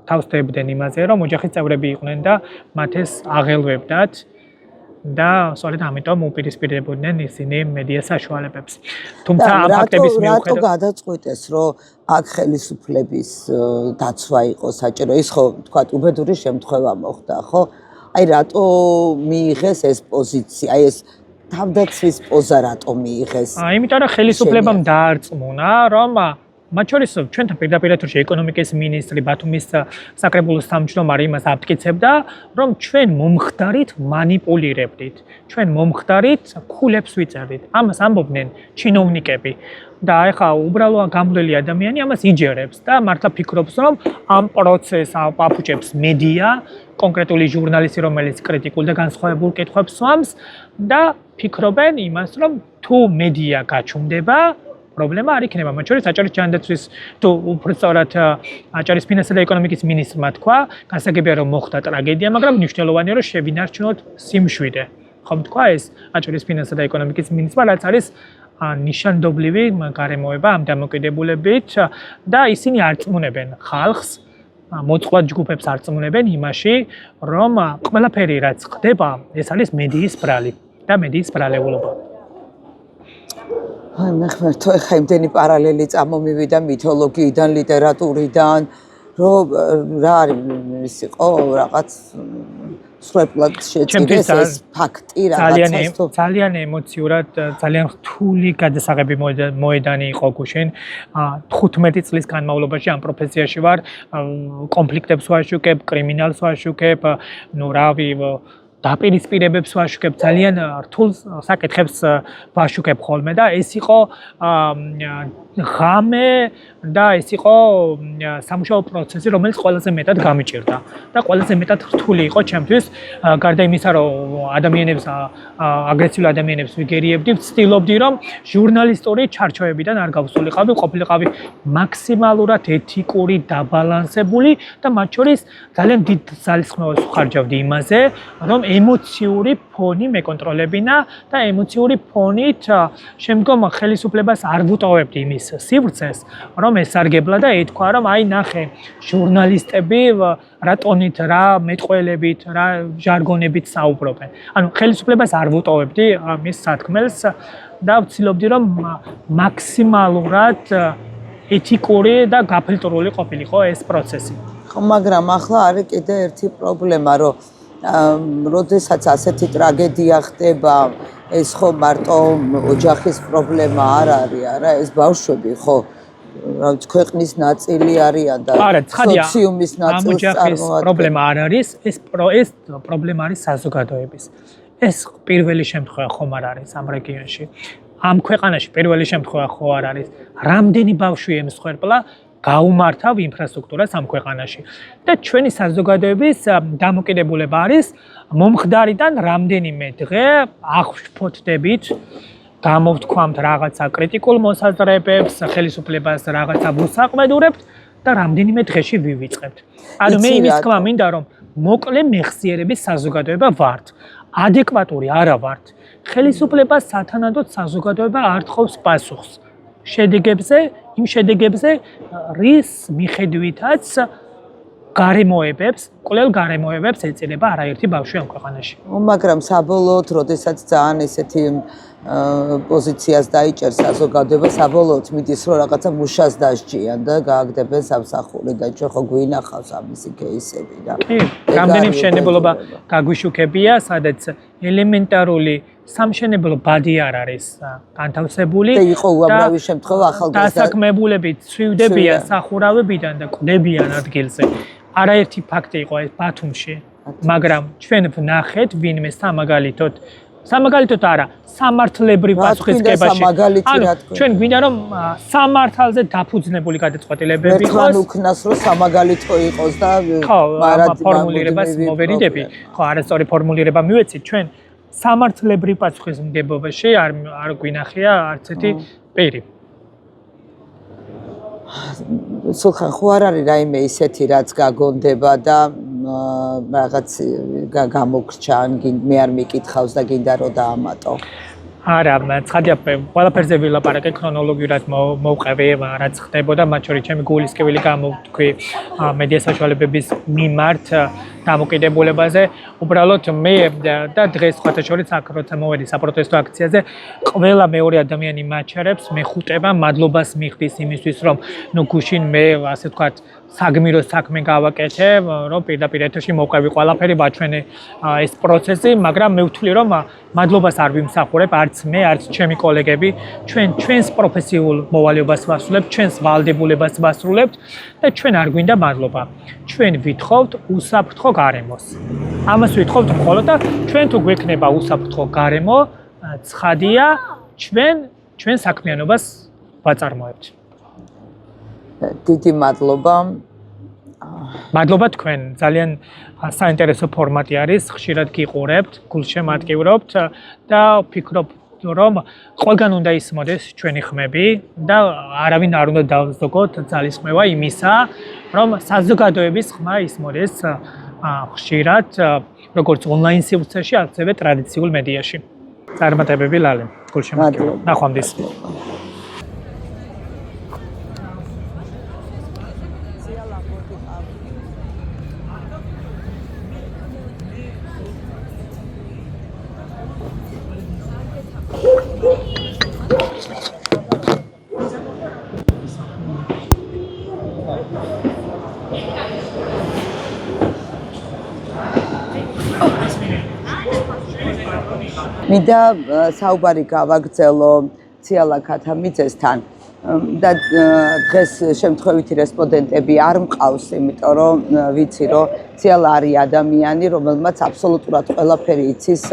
თავს დებდნენ იმაზე, რომ ოჯახის წევრები იყვნენ და მათ ეს აღელვებდათ. და სწორედ ამიტომ უპირისპირდებოდნენ ისინი მედია საშუალებებს. თუმცა ამ ფაქტების მიუხედავად რატო გადაწყვიტეს, რომ აქ ხელისუფლების დაცვა იყო საჭირო? ის ხო, თქვა, უბედური შემთხვევა მოხდა, ხო? აი რატო მიიღეს ეს პოზიცია? აი ეს თავდაცვის პოზა რატო მიიღეს? იმიტომ რომ ხელისუფლებამ დაარწმუნა, რომ მათ შორის ჩვენთან პირდაპირ ეთერში ეკონომიკის მინისტრი ბათუმის საკრებულოს თავმჯდომარე იმას აფტკიცებდა, რომ ჩვენ მომხდარით მანიპულირებდით, ჩვენ მომხდარით ქულებს ვიწერდით. ამას ამბობდნენ ჩინოვნიკები. და ეხლა უბრალო გამვლელი ადამიანი ამას იჯერებს და მართლა ფიქრობს, რომ ამ პროცესს აფუჭებს მედია, კონკრეტული ჟურნალისტი, რომელიც კრიტიკულ და განსხვავებულ კითხვებს სვამს და ფიქრობენ იმას, რომ თუ მედია გაჩუმდება პრობლემა არ იქნება. მათ შორის აჭარის ჯანდაცვის თუ უფრო სწორად აჭარის ფინანსთა და ეკონომიკის მინისტრმა თქვა, გასაგებია რომ მოხდა ტრაგედია, მაგრამ მნიშვნელოვანია რომ შევინარჩუნოთ სიმშვიდე. ხომ თქვა ეს აჭარის ფინანსთა და ეკონომიკის მინისტრმა, რაც არის ნიშანდობლივი გარემოება ამ დამოკიდებულებით და ისინი არწმუნებენ ხალხს, მოწყვლად ჯგუფებს არწმუნებენ იმაში, რომ ყველაფერი რაც ხდება, ეს არის მედიის ბრალი და მედიის ბრალეულობა. აი მე ხმერთო ეხა იმდენი პარალელი წამომივიდა მითოლოგიიდან, ლიტერატურიდან, რომ რა არის იყო რაღაც სრულად შეწირეს ეს ფაქტი რაღაცას თუ ძალიან ემოციურად, ძალიან რთული გადასაღები მოედანი იყო გუშინ. 15 წლის განმავლობაში ამ პროფესიაში ვარ, კონფლიქტებს ვაშუქებ, კრიმინალს ვაშუქებ, ნუ რავი დაპირისპირებებს ვაშუქებ, ძალიან რთულ საკითხებს ვაშუქებ ხოლმე და ეს იყო ღამე და ეს იყო სამუშაო პროცესი, რომელიც ყველაზე მეტად გამიჭირდა და ყველაზე მეტად რთული იყო ჩემთვის, გარდა იმისა, რომ ადამიანებს აგრესიულ ადამიანებს ვიგერიებდი, ვცდილობდი, რომ ჟურნალისტური ჩარჩოებიდან არ გავსულიყავი, ყოფილიყავი მაქსიმალურად ეთიკური, დაბალანსებული და მათ შორის ძალიან დიდ ძალისხმევას ვხარჯავდი იმაზე, რომ ემოციური ფონი მეკონტროლებინა და ემოციური ფონით შემდგომ ხელისუფლებას არ ვუტოვებდი იმის სივრცეს, რომ ესარგებლა და ეთქვა, რომ აი ნახე, ჟურნალისტები რა ტონით, რა მეტყველებით, რა ჟარგონებით საუბრობენ. ანუ ხელისუფლებას არ ვუტოვებდი მის სათქმელს და ვცდილობდი, რომ მაქსიმალურად ეთიკური და გაფილტრული ყოფილიყო ეს პროცესი. ხო, მაგრამ ახლა არის კიდე ერთი პრობლემა, რომ როდესაც ასეთი ტრაგედია ხდება, ეს ხო მარტო ოჯახის პრობლემა არ არის, არა, ეს ბავშვები ხო რაც ქვეყნის ნაწილი არიან და სოციუმის ნაწილს წარმოადგენენ. პრობლემა არ არის, ეს პრობლემა არის საზოგადოების. ეს პირველი შემთხვევა ხომ არ არის ამ რეგიონში. ამ ქვეყანაში პირველი შემთხვევა ხო არ არის. რამდენი ბავშვი ემსხვერპლა გაუმართავ ინფრასტრუქტურას ამ ქვეყანაში. და ჩვენი საზოგადოების დამოკიდებულება არის მომხდარიდან რამდენიმე დღე აღვშფოთდებით, გამოვთქვამთ რაღაცა კრიტიკულ მოსაზრებებს, ხელისუფლებას რაღაცა ვუსაყმედურებთ და რამდენიმე დღეში ვივიწყებთ. ანუ მე იმის თქმა მინდა, რომ მოკლე მეხსიერების საზოგადოება ვართ. ადეკვატური არა ვართ. ხელისუფლებას სათანადოდ საზოგადოება არ თხოვს პასუხს. შედეგებზე, იმ შედეგებზე, რის მიხედვითაც გარემოებებს, კვლელ გარემოებებს ეწირება არაერთი ბავშვი ამ ქვეყანაში. მაგრამ საბოლოოდ, როდესაც ძალიან ესეთი პოზიციას დაიჭერს საზოგადოება, საბოლოოდ მიდის, რომ რაღაცა მუშას დასჯიან და გააგდებენ სამსახური და ჩვენ ხო გვინახავს ამისი კეისები და რამდენი მშენებლობა გაგვიშუქებია, სადაც ელემენტარული სამშენებლო ბადი არ არის განთავსებული და იყო უამრავი შემთხვევა ახალგაზრდა დასაქმებულები ცვივდებიან სახურავებიდან და კვდებიან ადგილზე. არაერთი ფაქტი იყო ეს ბათუმში. მაგრამ ჩვენ ვნახეთ ვინმე სამაგალითოდ არა სამართლებრივ პასუხისგებაში ჩვენ გვინდა რომ სამართალზე დაფუძნებული გადაწყვეტილებები იყოს მერქან უქნას რომ სამაგალითო იყოს და მაგრამ ფორმულირებას მოვერიდები ხო არასწორი ფორმულირება მივეცით ჩვენ სამართლებრივ პასუხისმგებლობაში არ გვინახია არც ერთი პირი სულხან ხო არ არის რაიმე ისეთი რაც გაგონდება და რაღაც გამოგრჩა ან მე არ მიკითხავს და გინდა რომ დაამატო არა, ცხადია, ყველაფერზე ვილაპარაკე ქრონოლოგიურად მოვყევი, რაც ხდებოდა, მათ შორის ჩემი გულისკევილი გამოვთქვი მედია საშუალებების მიმართ დამოკიდებულებაზე. უბრალოდ მე და დღეს სხვათა შორის აქ როცა მოვედი საპროტესტო აქციაზე, ყველა მეორე ადამიანი მაჩერებს, მეხუტება, მადლობას მიხდის იმისთვის, რომ გუშინ მე ასე ვთქვათ საგმირო საქმე გავაკეთე, რომ პირდაპირ ეთერში მოვყევი ყველაფერი ბაჩვენე ეს პროცესი, მაგრამ მე ვთვლი, რომ მადლობას არ ვიმსახურებ, არც მე, არც ჩემი კოლეგები, ჩვენს პროფესიულ მოვალეობას ვასრულებთ, ჩვენს ვალდებულებას ვასრულებთ და ჩვენ არ გვინდა მადლობა. ჩვენ ვითხოვთ უსაფრთხო გარემოს. ამას ვითხოვთ მხოლოდ და ჩვენ თუ გვექნება უსაფრთხო გარემო, ცხადია, ჩვენ საქმიანობას ვაწარმოებთ. დიდი მადლობა. მადლობა თქვენ, ძალიან საინტერესო ფორმატი არის, ხშირად გიყურებთ, გულშემატკივრობთ და ვფიქრობ, რომ ყველგან უნდა ისმოდეს ჩვენი ხმები და არავინ არ უნდა დავზოგოთ ძალისხმევა იმისა, რომ საზოგადოების ხმა ისმოდეს ხშირად, როგორც ონლაინ სივრცეში, ასევე ტრადიციულ მედიაში. წარმატებები ლალე, გულშემატკივრობ. ნახვამდის. მინდა საუბარი გავაგრძელო ციალა ქათამიძესთან და დღეს შემთხვევითი რესპონდენტები არ მყავს, იმიტომ რომ ვიცი რომ ციალა არის ადამიანი, რომელმაც აბსოლუტურად ყველაფერი იცის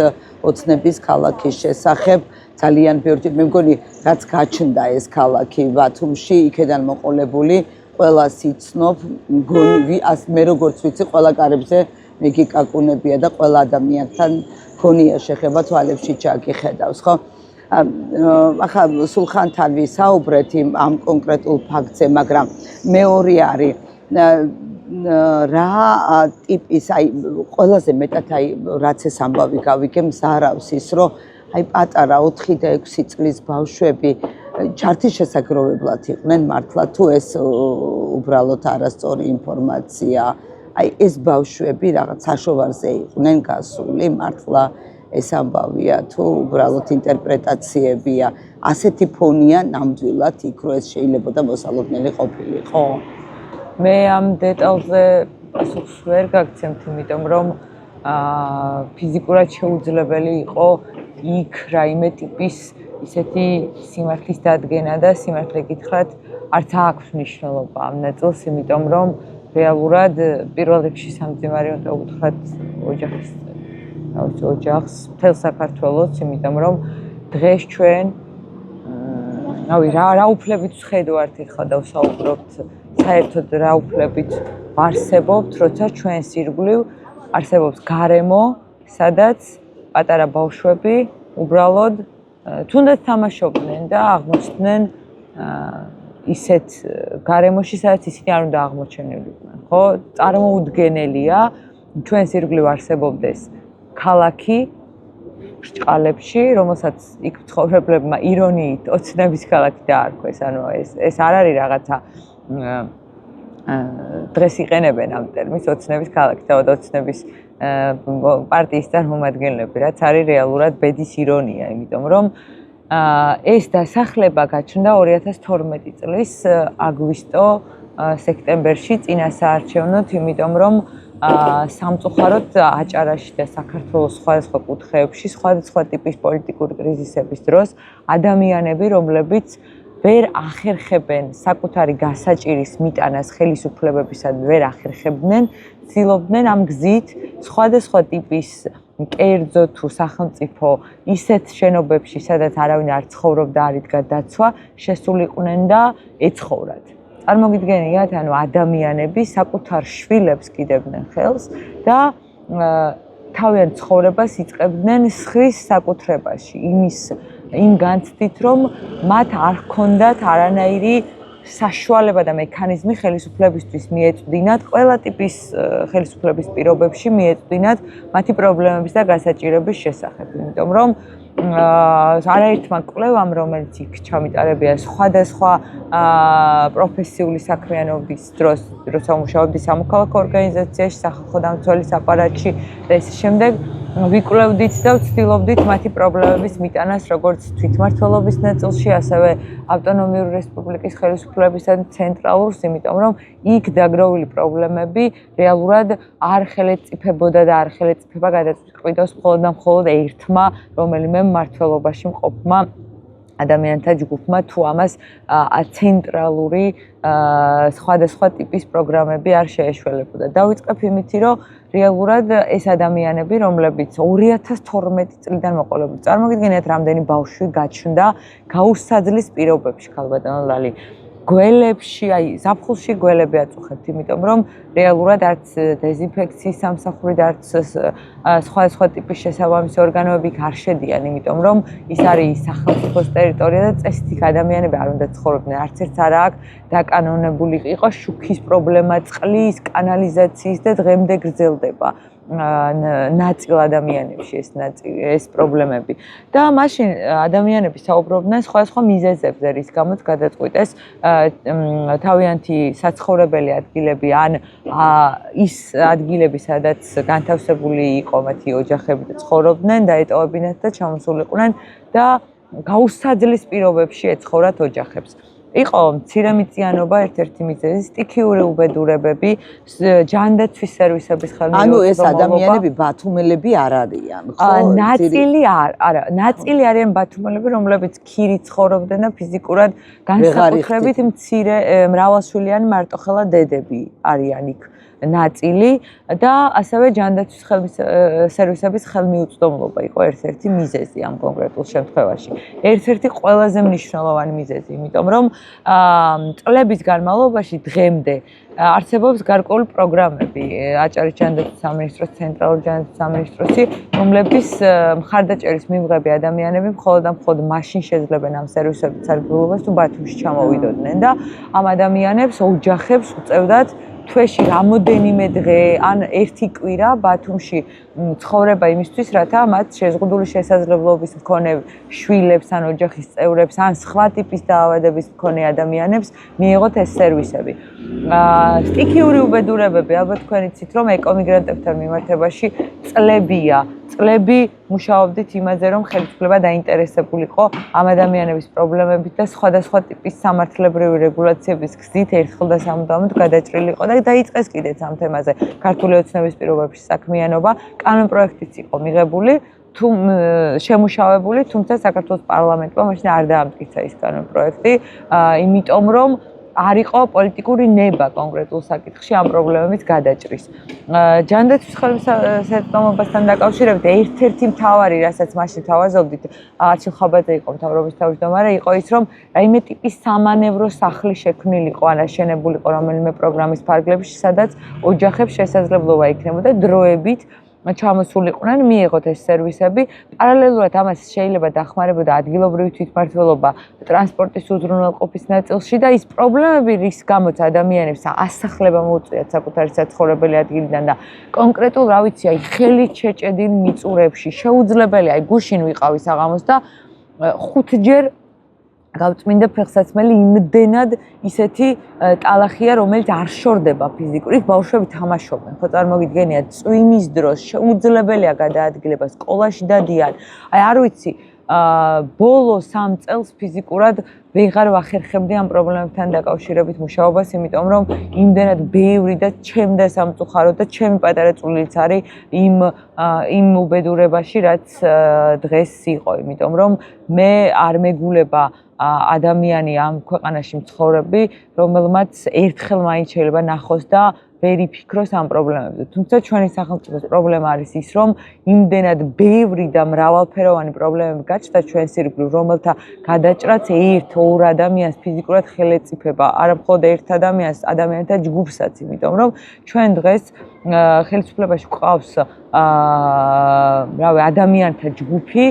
ოცნების ქალაქის შესახებ. ძალიან ბევრი მე მგონი რაც გაჩნდა ეს ქალაქი ბათუმში, იქედან მოყოლებული, ყველას იცნობ, მგონი მე როგორც ვიცი, ყველა კარებზე მეგიკაკუნებია და ყველა ადამიანთან ქონია შეხება თვალებში ჩაგიხედავს, ხო? ახლა სულხანთან ვისაუბრეთ ამ კონკრეტულ ფაქტზე, მაგრამ მეორე არის რა ტიპის, აი ყველაზე მეტად აი რაც ეს ამბავი გავიგე მზარავს ის, რომ აი პატარა 4 და 6 წლის ბავშვები ჩართის შესაგროვებლად იყვნენ მართლა თუ ეს უბრალოდ არასწორი ინფორმაცია აი ეს ბავშვები რაღაც საშოვარზე იყვნენ გასული მართლა ეს ამბავია თუ უბრალოდ ინტერპრეტაციებია ასეთი ფონია ნამდვილად იქ რომ ეს შეიძლება და მოსალოდნელი ყოფილიყო მე ამ დეტალზე პასუხს ვერ გაგცემთ იმიტომ რომ ფიზიკურად შეუძლებელი იყო იქ რაიმე ტიპის ისეთი სიმართლის დადგენა და სიმართლე გითხრათ არც აქვს მნიშვნელობა ამ ნაწილს იმიტომ რომ რეალურად პირველ რიგში სამძიმარი უნდა უთხრათ ოჯახს მთელ საქართველოს იმიტომ რომ დღეს ჩვენ რა უფლებით ვხედავთ ახლა და ვსაუბრობთ საერთოდ რა უფლებით ვარსებობთ როცა ჩვენს ირგვლივ არსებობს გარემო სადაც პატარა ბავშვები უბრალოდ თუნდაც თამაშობდნენ და აღმოჩნდნენ ისეთ გარემოში სადაც ისინი არ უნდა აღმოჩენილიყვნენ ხო წარმოუდგენელია ჩვენს ირგვლივ არსებობდეს ქალაქი ბრჭყალებში რომელსაც იქ მცხოვრებლებმა ირონიით ოცნების ქალაქი დაარქვეს ანუ ეს არ არის რაღაცა დღეს იყენებენ ამ ტერმინს ოცნების ქალაქი და ოცნების პარტიის წარმომადგენლები რაც არის რეალურად ბედის ირონია იმიტომ რომ ეს დასახლება გაჩნდა 2012 წლის აგვისტო სექტემბერში წინასაარჩევნოდ იმიტომ რომ სამწუხაროდ აჭარაში და საქართველოს სხვადასხვა კუთხეებში სხვადასხვა ტიპის პოლიტიკური კრიზისების დროს ადამიანები რომლებიც ვერ ახერხებენ საკუთარი გასაჭირის მიტანას ხელისუფლებებისადმი ვერ ახერხებდნენ, ცდილობდნენ ამ გზით სხვადასხვა ტიპის კერძო თუ სახელმწიფო ისეთ შენობებში, სადაც არავინ არ ცხოვრობდა, არ იდგა დაცვა, შესულიყვნენ და ეცხოვრათ. წარმოგიდგენიათ, ანუ ადამიანები საკუთარ შვილებს კიდებდნენ ხელს და თავიანთ ცხოვრებას იწყებდნენ სხვის საკუთრებაში, იმ განცდით, რომ მათ არ ჰქონდათ არანაირი საშუალება და მექანიზმი ხელისუფლებისთვის მიეწვდინათ, ყველა ტიპის ხელისუფლების პირობებში მიეწვდინათ მათი პრობლემების და გასაჭირების შესახებ. იმიტომ რომ არაერთმა კვლევამ, რომელიც იქ ჩამიტარებია სხვადასხვა პროფესიული საქმიანობის დროს, როცა მუშაობდი სამოქალაქო ორგანიზაციაში, სახალხო დამცველის აპარატში და ისე შემდეგ, ვიკვლევდით და ვცდილობდით მათი პრობლემების მიტანას როგორც თვითმმართველობის ნაწილში, ასევე ავტონომიური რესპუბლიკის ხელისუფლებისა და ცენტრალურს, იმიტომ რომ იქ დაგროვილი პრობლემები რეალურად არ ხელეწიფებოდა და არ ხელეწიფება გადაწყვიტოს მხოლოდ და მხოლოდ ერთმა, რომელიმე მმართველობაში მყოფმა ადამიანთა ჯგუფმა თუ ამას ცენტრალური სხვადასხვა ტიპის პროგრამები არ შეეშველებოდა. დავიწყებ იმითი, რომ რეალურად ეს ადამიანები, რომლებიც 2012 წლიდან მოყოლებული, წარმოგიდგენიათ, რამდენი ბავშვი გაჩნდა გაუსაძლის პირობებში, ქალბატონო ლალი. გველებში, აი, ზაფხულში გველები აწუხებთ, იმიტომ რომ რეალურად არც დეზინფექციის სამსახური და არც სხვადასხვა ტიპის შესაბამისი ორგანოები არ შედიან, იმიტომ რომ ის არის სახელმწიფოს ტერიტორია და წესით იქ ადამიანები არ უნდა ცხოვრობდნენ, არც ერთს არ აქვს დაკანონებული იყოს შუქის პრობლემა, წყლის, კანალიზაციის და დღემდე გრძელდება. ნაწილ ადამიანებში ეს პრობლემები და მაშინ ადამიანები საუბრობდნენ სხვადასხვა მიზეზებზე, რის გამოც გადაწყვიტეს თავიანთი საცხოვრებელი ადგილები ან ის ადგილები, სადაც განთავსებული იყო მათი ოჯახები და ცხოვრობდნენ, დაეტოვებინათ და ჩამოსულიყვნენ და გაუსაძლის პირობებში ეცხოვრათ ოჯახებს. იყო მცირემიწიანობა ერთ-ერთი მიზეზი, სტიქიური უბედურებები, ჯანდაცვის სერვისების ხელმიუწვდომობა. ანუ ეს ადამიანები ბათუმელები არ არიან, ხო? ნაწილი არიან ბათუმელები, რომლებიც ქირით ცხოვრობდნენ და ფიზიკურად განსაკუთრებით მცირე მრავალშვილიანი მარტოხელა დედები არიან იქ. ნაწილი და ასევე ჯანდაცვის სერვისების ხელმიუწვდომობა იყო ერთ-ერთი მიზეზი ამ კონკრეტულ შემთხვევაში. ერთ-ერთი ყველაზე მნიშვნელოვანი მიზეზი, იმიტომ რომ წლების განმავლობაში დღემდე არსებობს გარკვეული პროგრამები აჭარის ჯანდაცვის სამინისტროს, ცენტრალური ჯანდაცვის სამინისტროსი, რომლების მხარდაჭერის მიღები ადამიანები მხოლოდ და მხოლოდ მაშინ შეძლებენ ამ სერვისების სარგებლობას, თუ ბათუმში ჩამოვიდოდნენ და ამ ადამიანებს ოჯახებს უწევდათ თვეში რამოდენიმე დღე ან ერთი კვირა ბათუმში ცხოვრება იმისთვის, რათა მათ შეზღუდული შესაძლებლობის მქონე შვილებს ან ოჯახის წევრებს ან სხვა ტიპის დაავადების მქონე ადამიანებს მიეღოთ ეს სერვისები. სტიქიური უბედურებები, ალბათ თქვენ იცით, რომ ეკომიგრანტებთან მიმართებაში წლები მუშაობდით იმაზე, რომ ხელისუფლება დაინტერესებულიყო ამ ადამიანების პრობლემებით და სხვადასხვა ტიპის სამართლებრივი რეგულაციების გზით ერთხელ და სამუდამოდ გადაჭრილიყო და დაიწყეს კიდეც ამ თემაზე ქართული ოცნების პირობებში საქმიანობა. კანონპროექტიც იყო მიღებული, შემუშავებული, თუმცა საქართველოს პარლამენტმა მაშინ არ დაამტკიცა ის კანონპროექტი, იმიტომ რომ არ იყო პოლიტიკური ნება კონკრეტულ საკითხში ამ პრობლემების გადაჭრის. ჯანდაცვის ხელმისაწვდომობასთან დაკავშირებით ერთ-ერთი მთავარი, რასაც მაშინ თავაზობდით, არჩილ ხაბაძე იყო მთავრობის თავმჯდომარე, იყო ის, რომ რაიმე ტიპის სამანევრო სახლი შექმნილიყო, ან აშენებულიყო რომელიმე პროგრამის ფარგლებში, სადაც ოჯახებს შესაძლებლობა იქნებოდა დროებით ჩამოსულიყვნენ, მიეღოთ ეს სერვისები. პარალელურად ამას შეიძლება დახმარებოდა ადგილობრივი თვითმმართველობა ტრანსპორტის უზრუნველყოფის ნაწილში და ის პრობლემები, რის გამოც ადამიანებს ასახლება მოუწიათ საკუთარი საცხოვრებელი ადგილიდან და კონკრეტულ, რა ვიცი, აი ხელით შეჭედილ მიწურებში შეუძლებელია, აი გუშინ ვიყავი საღამოს და 5 ჯერ გავწმინდა ფეხსაცმელი იმდენად ისეთი ტალახია, რომელიც არ შორდება ფიზიკურად. ბავშვები თამაშობენ, ხო წარმოგიდგენიათ, წვიმის დროს შეუძლებელია გადაადგილება, სკოლაში დადიან. აი არ ვიცი, ბოლო 3 წელს ფიზიკურად ვეღარ ვახერხებდი ამ პრობლემებთან დაკავშირებით მუშაობას, იმიტომ რომ იმდენად ბევრი და ჩემ და სამწუხაროდ და ჩემი პატარა წვლილიც არის იმ უბედურებაში, რაც დღეს იყო, იმიტომ რომ მე არ მეგულება ადამიანი ამ ქვეყანაში მცხოვრები, რომელმაც ერთხელ მაინც შეიძლება ნახოს და ვერ იფიქროს ამ პრობლემებზე. თუმცა ჩვენი სახელმწიფოს პრობლემა არის ის, რომ იმდენად ბევრი და მრავალფეროვანი პრობლემები გაჩნდა ჩვენს ირგვლივ, რომელთა გადაჭრაც ერთ-ორ ადამიანს ფიზიკურად ხელი ეწიფება, არა მხოლოდ ერთ ადამიანს, ადამიანთა ჯგუფსაც, იმიტომ რომ ჩვენ დღეს ხელისუფლებაში გვყავს ადამიანთა ჯგუფი,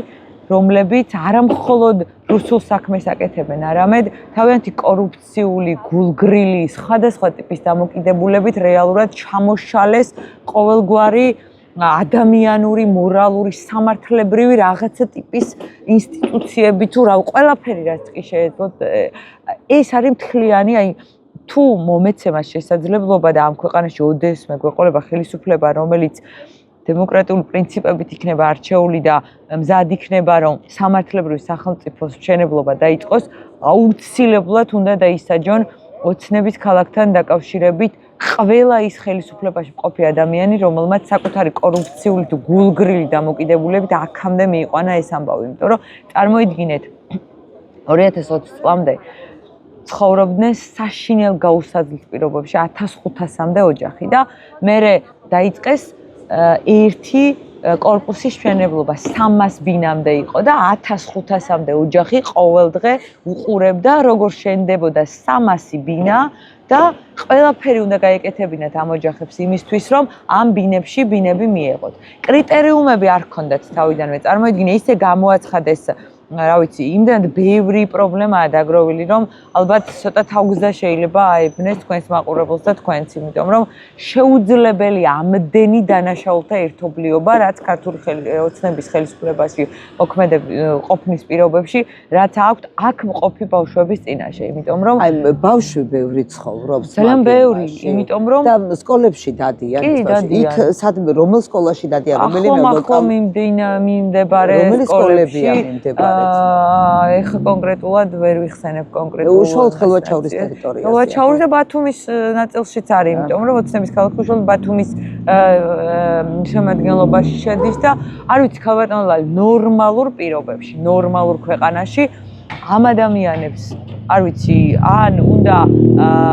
რომლებიც არა მხოლოდ რუსულ საქმეს აკეთებენ, არამედ თავიანთი კორუფციული, გულგრილი, სხვადასხვა ტიპის დამოკიდებულებით რეალურად ჩამოშალეს ყოველგვარი ადამიანური, მორალური, სამართლებრივი რაღაცა ტიპის ინსტიტუციები თუ რა, ყველაფერი რაც კი შეეძლოთ, ეს არის მთლიანი, აი თუ მომეცემას შესაძლებლობა და ამ ქვეყანაში ოდესმე გვეყოლება ხელისუფლება, რომელიც დემოკრატიული პრინციპებით იქნება არჩეული და მზად იქნება, რომ სამართლებრივი სახელმწიფოს მშენებლობა დაიწყოს, აუცილებლად უნდა დაისაჯონ ოცნების ქალაქთან დაკავშირებით ყველა ის ხელისუფლებაში მყოფი ადამიანი, რომელმაც საკუთარი კორუფციული თუ გულგრილი დამოკიდებულებით აქამდე მიიყვანა ეს ამბავი, იმიტომ რომ წარმოიდგინეთ 2020 წლამდე ცხოვრობდნენ საშინელ გაუსაძლებელ პირობებში 1500-მდე ოჯახი და მერე დაიწყეს ერთი კორპუსის მშენებლობა 300 ბინამდე იყო და 1500-მდე ოჯახი ყოველ დღე უყურებდა როგორ შენდებოდა 300 ბინა და ყველაფერი უნდა გაეკეთებინათ ამ ოჯახებს იმისთვის რომ ამ ბინებში ბინები მიეღოთ. კრიტერიუმები არ ჰქონდათ თავიდანვე. წარმოიდგინე ისე გამოაცხადეს რა ვიცი, იმდენად ბევრი პრობლემაა დაგროვილი, რომ ალბათ ცოტა თავგზა შეიძლება აებნეს თქვენს მაყურებელს და თქვენს, იმიტომ რომ შეუძლებელია ამდენი დანაშაულთა ერთობლიობა, რაც ქართული ოცნების ხელისუფლებაში ყოფნის პირობებში, რაც აქვთ აქ მყოფი ბავშვების წინაშე, იმიტომ რომ აი ბავშვი ბევრი ცხოვრობს. ძალიან ბევრი, იმიტომ რომ და სკოლებში დადიან, იქ სადმე რომელ სკოლაში დადიან, რომელი მიმდებარე სკოლებია მიმდებარე. ეხლა კონკრეტულად ვერ ვიხსენებ კონკრეტულად. უშუალოდ ხელვაჩაურის ტერიტორიაზე. ხელვაჩაურის და ბათუმის ნაწილშიც არის, იმიტომ რომ ოცნების ქალაქი უშუალოდ ბათუმის შემადგენლობაში შედის და არ ვიცი, ქალბატონო, ნორმალურ პირობებში, ნორმალურ ქვეყანაში ამ ადამიანებს, არ ვიცი, ან უნდა,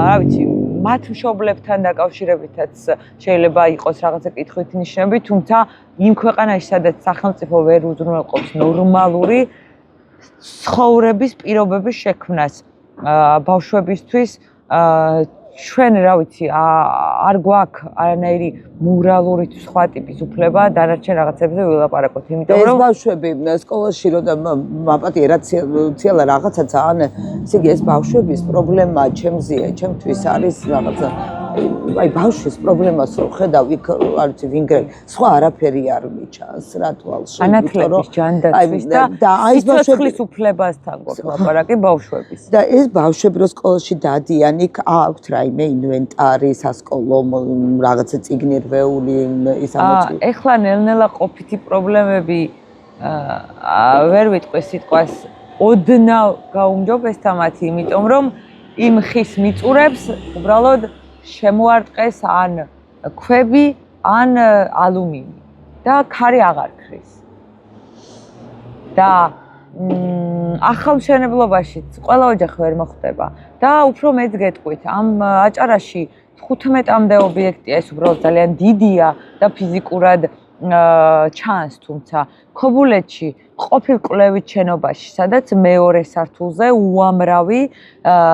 რა ვიცი, მათ მშობლებთან დაკავშირებითაც შეიძლება იყოს რაღაცა კითხვით ნიშნები, თუმცა იმ ქვეყანაში, სადაც სახელმწიფო ვერ უზრუნველყოფს ნორმალური ცხოვრების პირობების შექმნას ბავშვებისთვის, ჩვენ რა ვიცი, არ გვაქვს არანაირი მორალური თუ სხვა ტიპის უფლება დანარჩენ რაღაცებზე ვილაპარაკოთ, იმიტომ რომ ეს ბავშვები სკოლაში რომ მაპატიერა ციალა რაღაცა ძალიან, ესე იგი ეს ბავშვების პრობლემა ჩემზეა, ჩემთვის არის რაღაცა აი ბავშვის პრობლემას რო ხედავ იქ არ ვიცი ვინგრე სხვა არაფერი არ მიჩანს რა თვალში ანათლების ჯანდაცვის და აი ეს ბავშვების უფლებასთან გვაქვს ლაპარაკი ბავშვების და ეს ბავშვები რო სკოლაში დადიან იქ აქვთ რაიმე ინვენტარი სასკოლო რაღაცა წიგნი რვეული ის ამოწი ეხლა ნელ-ნელა ყოფითი პრობლემები ვერ ვიტყვი სიტყვას ოდნავ გაუმჯობესდა მათი იმიტომ რომ იმ ხის მიწურებს უბრალოდ შემოარტყეს ან ქვები, ან ალუმინი და ქარი აღარ ქრის. და ახალ მშენებლობაშიც ყველა ოჯახი ვერ მოხვდება და უფრო მეც გეტყვით, ამ აჭარაში 15-მდე ობიექტია, ეს უბრალოდ ძალიან დიდია და ფიზიკურად ჩანს, თუმცა ქობულეთში ყოფილ კვლევით შენობაში, სადაც მეორე სართულზე უამრავი,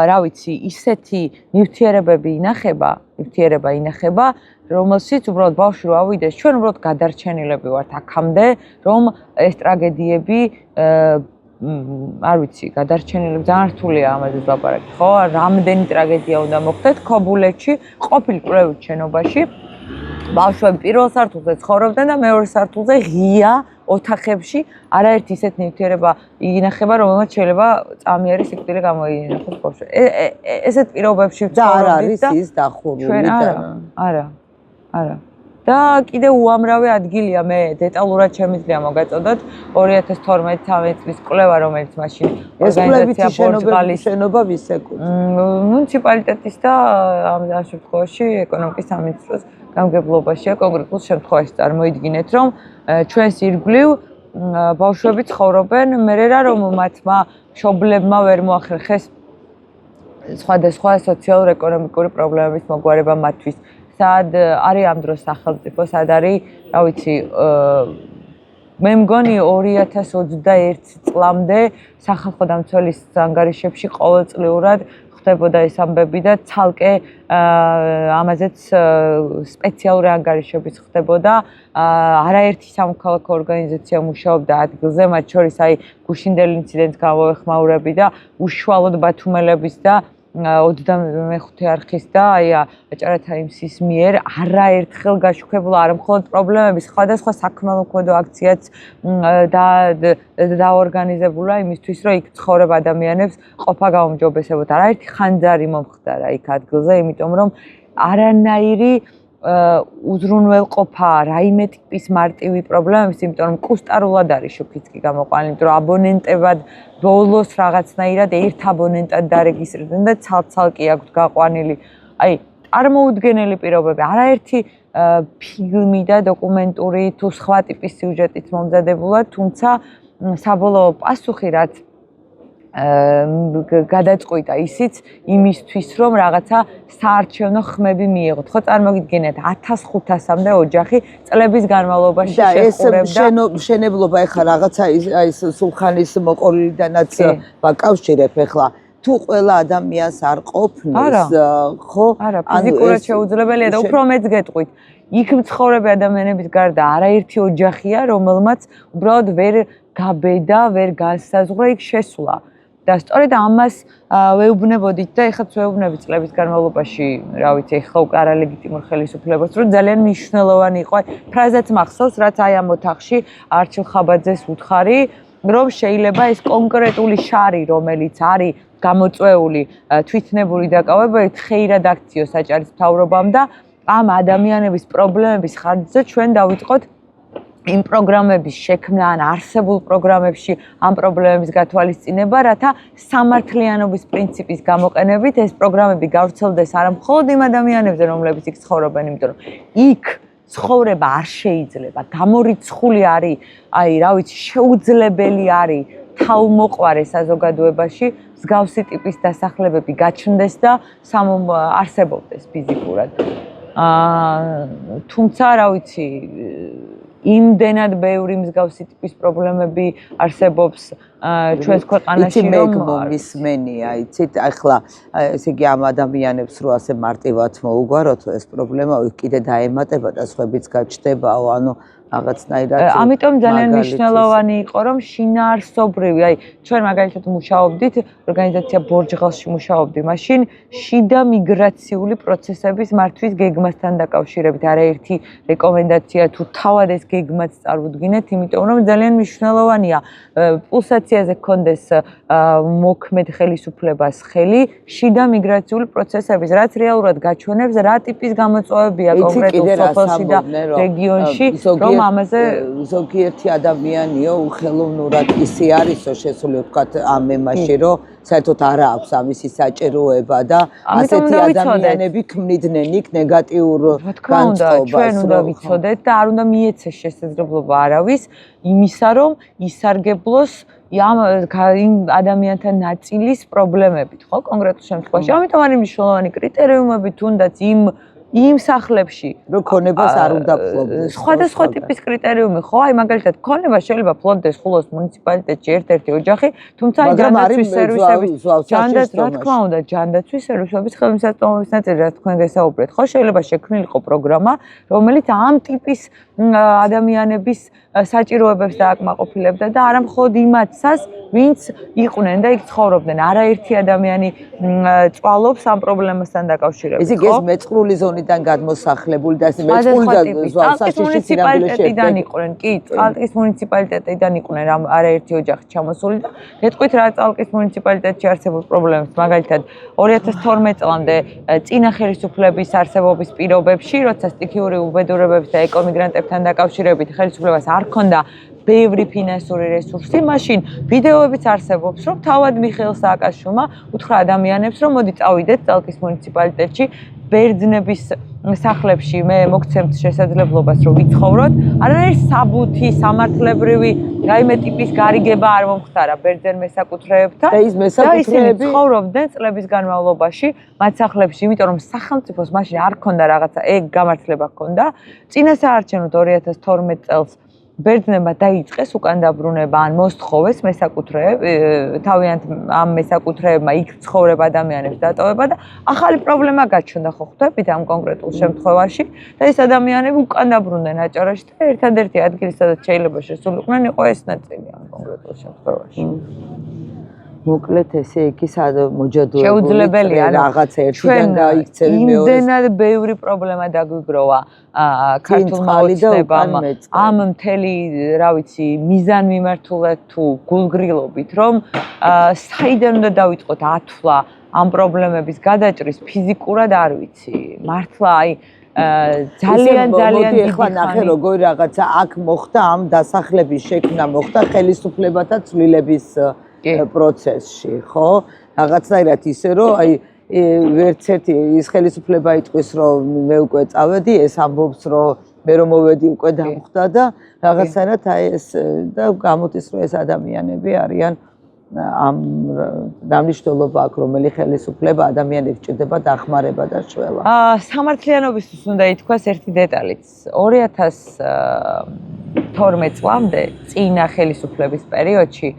რა ვიცი, ისეთი ნივთიერებები ინახება, რომელშიც უბრალოდ ბავშვი რო ავიდეს, ჩვენ უბრალოდ გადარჩენილები ვართ აქამდე, რომ ეს ტრაგედიები არ ვიცი, გადარჩენილები ძალიან რთულია ამაზე ლაპარაკი, ხო? რამდენი ტრაგედია უნდა მოხდეს ქობულეთში, ყოფილ კვლევით შენობაში. ბავშვები პირველ სართულზე ცხოვრობდნენ და მეორე სართულზე ღია ოთახებში არაერთი ისეთ ნივთიერება ინახება, რომელმაც შეიძლება წამიერი სიკვდილი გამოინახოს ბავშვებს. ესეთ პირობებში და არ არის ის დახურული და არა. და კიდე უამრავი ადგილია მე დეტალურად შემიძლია მოგაწოდოთ 2012-13 წლის კვლევა რომელიც მაშინ ორგანიზაცია ბორჯღალის შენობა ვის ეკუთვნის მუნიციპალიტეტის და ამ შემთხვევაში ეკონომიკის სამინისტროს გამგებლობაშია კონკრეტულ შემთხვევაში წარმოიდგინეთ რომ ჩვენს ირგვლივ ბავშვები ცხოვრობენ მე რა რომ მათმა მშობლებმა ვერ მოახერხეს სხვადასხვა სოციალურ-ეკონომიკური პრობლემების მოგვარება მათთვის სად არის ამ დროს სახელმწიფო სად არის რა ვიცი მე მგონი 2021 წლამდე სახალხო დამცველის ანგარიშებში ყოველწლიურად ხდებოდა ეს ამბები და ცალკე ამაზეც სპეციალური ანგარიშებიც ხდებოდა არაერთი სამოქალაქო ორგანიზაცია მუშაობდა ადგილზე მათ შორის აი გუშინდელი ინციდენტს გამოვეხმაურები და უშუალოდ ბათუმელების და 25 არხის და აი აჭარათა იმსის მიერ არაერთხელ გაშუქებულა არ მხოლოდ პრობლემების სხვადასხვა საქმელოქმედო აქციაც დაორგანიზებულა იმისთვის რომ იქ ცხოვრებ ადამიანებს ყოფა გაუმჯობესებოთ არაერთი ხანძარი მომხდარა იქ ადგილზე იმიტომ რომ არანაირი უზრუნველყოფა რაიმე ტიპის მარტივი პრობლემების იმიტომ რომ კუსტარულად არის შუქიც კი გამოყვანილი იმიტომ რომ აბონენტებად ბოლოს რაღაცნაირად ერთ აბონენტად დარეგისტრირდნენ და ცალ-ცალკე აქვთ გაყვანილი აი წარმოუდგენელი პირობები არაერთი ფილმი და დოკუმენტური თუ სხვა ტიპის სიუჟეტით მომზადებულა თუმცა საბოლოო პასუხი რაც გადაწყვიტა ისიც იმისთვის რომ რაღაცა საარჩევნო ხმები მიიღოთ. ხო წარმოგიდგენთ 1500-მდე ოჯახი წლების განმავლობაში შეჰყურებდა. ეს შენებლობა ეხლა რაღაცა ის სულხანის მოყოლიდანაც ვაკავშირებ ეხლა. თუ ყველა ადამიანს არ ყოფნის, ხო? არა, ფიზიკურად შეუძლებელია და უფრო მეც გეტყვით. იქ მცხოვრები ადამიანების გარდა არაერთი ოჯახია, რომელმაც უბრალოდ ვერ გაბედა, ვერ განსაზღვრა იქ შესვლა. და სწორედ ამას ვეუბნებოდით და ეხლაც ვეუბნებით წლების განმავლობაში, რა ვიცი, ეხლა უკვე არალეგიტიმურ ხელისუფლებას, რომ ძალიან მნიშვნელოვანი იყო ფრაზაც მახსოვს, რაც აი ამ ოთახში არჩილ ხაბაძეს უთხარი, რომ შეიძლება ეს კონკრეტული შარი, რომელიც არის გამოწვეული თვითნებური დაკავებით, ხეირად აქციოს აჭარის მთავრობამ და ამ ადამიანების პრობლემების ხარჯზე ჩვენ დავიწყოთ იმ პროგრამების შექმნა ან არსებულ პროგრამებში ამ პრობლემების გათვალისწინება, რათა სამართლიანობის პრინციპის გამოყენებით ეს პროგრამები გავრცელდეს არა მხოლოდ იმ ადამიანებზე, რომლებიც იქ ცხოვრობენ, იმიტომ რომ იქ ცხოვრება არ შეიძლება, გამორიცხული არის, აი, რა ვიცი, შეუძლებელი არის თავმოყვარე საზოგადოებაში მსგავსი ტიპის დასახლებები გაჩნდეს და არსებობდეს ფიზიკურად. თუმცა, რა ვიცი, იმდენად ბევრი მსგავსი ტიპის პრობლემები არსებობს ჩვენს ქვეყანაში რომ მომისმენია, იცით, ახლა ესე იგი ამ ადამიანებს რო ასე მარტივად მოუგვაროთ ეს პრობლემა კიდე დაემატება და სხვაებიც გაჩნდებაო, ანუ რაღაცნაირად ამიტომ ძალიან მნიშვნელოვანი იყო რომ შინაარსობრივი, აი ჩვენ მაგალითად მუშაობდით ორგანიზაცია ბორჯღალში მუშაობდი, მაშინ შიდა მიგრაციული პროცესების მართვის გეგმასთან დაკავშირებით არაერთი რეკომენდაცია თუ თავად ეს გეგმაც წარუდგინეთ, იმიტომ რომ ძალიან მნიშვნელოვანია პულსაციაზე გქონდეს მოქმედ ხელისუფლებას ხელი შიდა მიგრაციული პროცესების, რაც რეალურად გაჩვენებს რა ტიპის გამოწვევებია კონკრეტულ სოფელში და რეგიონში, რომ ამაზე ზოგიერთი ადამიანიო უხელოვნურად ისე არისო შესული ვთქვათ ამ ემაში რომ საერთოდ არ აქვს ამისი საჭიროება და ასეთი ადამიანები ქმნიდნენ იქ ნეგატიურ განწყობას. ჩვენ უნდა ვიცოდეთ და არ უნდა მიეცეს შესაძლებლობა არავის იმისა რომ ისარგებლოს იმ ადამიანთა ნაწილის პრობლემებით, ხო, კონკრეტულ შემთხვევაში. ამიტომ არის მნიშვნელოვანი კრიტერიუმები თუნდაც იმ სახლებში რომ ქონებას არ უნდა ფლობდეს. სხვადასხვა ტიპის კრიტერიუმი, ხო? აი მაგალითად, ქონება შეიძლება ფლობდეს ხულოს მუნიციპალიტეტში ერთ-ერთი ოჯახი, თუმცა ჯანდაცვის სერვისების რა თქმა უნდა, ჯანდაცვის სერვისების ხელმისაწვდომობის ნაწილი, რაც თქვენ გესაუბრეთ, ხო, შეიძლება შექმნილიყო პროგრამა, რომელიც ამ ტიპის ადამიანების საჭიროებებს დააკმაყოფილებდა და არა მხოლოდ იმათსაც, ვინც იყვნენ და იქ ცხოვრობდნენ. არაერთი ადამიანი წვალობს ამ პრობლემასთან დაკავშირებით. ესე იგი ეს მეწყრული ზონის ქვეყნიდან გადმოსახლებული და ასე სხვადასხვა ტიპის წალკის მუნიციპალიტეტიდან იყვნენ, კი, წალკის მუნიციპალიტეტიდან იყვნენ არაერთი ოჯახი ჩამოსული და გეტყვით რა წალკის მუნიციპალიტეტში არსებულ პრობლემებს, მაგალითად 2012 წლამდე წინა ხელისუფლების არსებობის პირობებში, როცა სტიქიური უბედურებების და ეკომიგრანტებთან დაკავშირებით ხელისუფლებას არ ჰქონდა ბევრი ფინანსური რესურსი, მაშინ ვიდეოებიც არსებობს, რომ თავად მიხეილ სააკაშვილმა უთხრა ადამიანებს, რომ მოდი წავიდეთ წალკის მუნიციპალიტეტში, ბერძნების სახლებში მე მოგცემთ შესაძლებლობას, რომ ვიცხოვროთ. არ არის საბუთი, სამართლებრივი, რაიმე ტიპის გარიგება არ მომხდარა ბერძენ მესაკუთრეებთან და ისინი ცხოვრობდნენ წლების განმავლობაში მათ სახლებში, იმიტომ რომ სახელმწიფოს მაშინ არ ჰქონდა რაღაცა ეგ გამართლება ჰქონდა. წინა საარჩევნოდ 2012 წელს ბერძნებმა დაიწყეს უკან დაბრუნება ან მოსთხოვეს თავიანთ ამ მესაკუთრეებმა იქ ცხოვრებ ადამიანებს დატოვება და ახალი პრობლემა გაჩნდა ხო ხვდებით ამ კონკრეტულ შემთხვევაში და ეს ადამიანები უკან დაბრუნდნენ აჭარაში და ერთადერთი ადგილი სადაც შეიძლება შესულიყვნენ იყო ეს ნაწილი ამ კონკრეტულ შემთხვევაში. მოკლედ ესე იგი მოჯადოებული შეუძლებელია რაღაც ერთიდან გაიქცევი მეორე იმდენად ბევრი პრობლემა დაგვიგროვა ქართულმა ოცნებამ ამ მთელი რა ვიცი მიზანმიმართულად თუ გულგრილობით რომ საიდან უნდა დავიწყოთ ათვლა ამ პრობლემების გადაჭრის ფიზიკურად არ ვიცი მართლა აი ძალიან დიდი ხან ნახე როგორ რაღაცა აქ მოხდა ამ დასახლების შექმნა მოხდა ხელისუფლებათა ცვლილების პროცესში, ხო? რაღაცნაირად ისე რომ აი ვერც ერთი ის ხელისუფლება იტყვის რომ მე უკვე წავედი, ეს ამბობს რომ მე რომ მოვედი უკვე დამხდა და რაღაცნაირად აი ეს და გამოდის რომ ეს ადამიანები არიან ამ დამნიშნულობა აქვს რომელი ხელისუფლება ადამიანებს ჭირდება დახმარება და შველა. სამართლიანობისთვის უნდა ითქვას ერთი დეტალიც. 2012 წლამდე წინა ხელისუფლების პერიოდში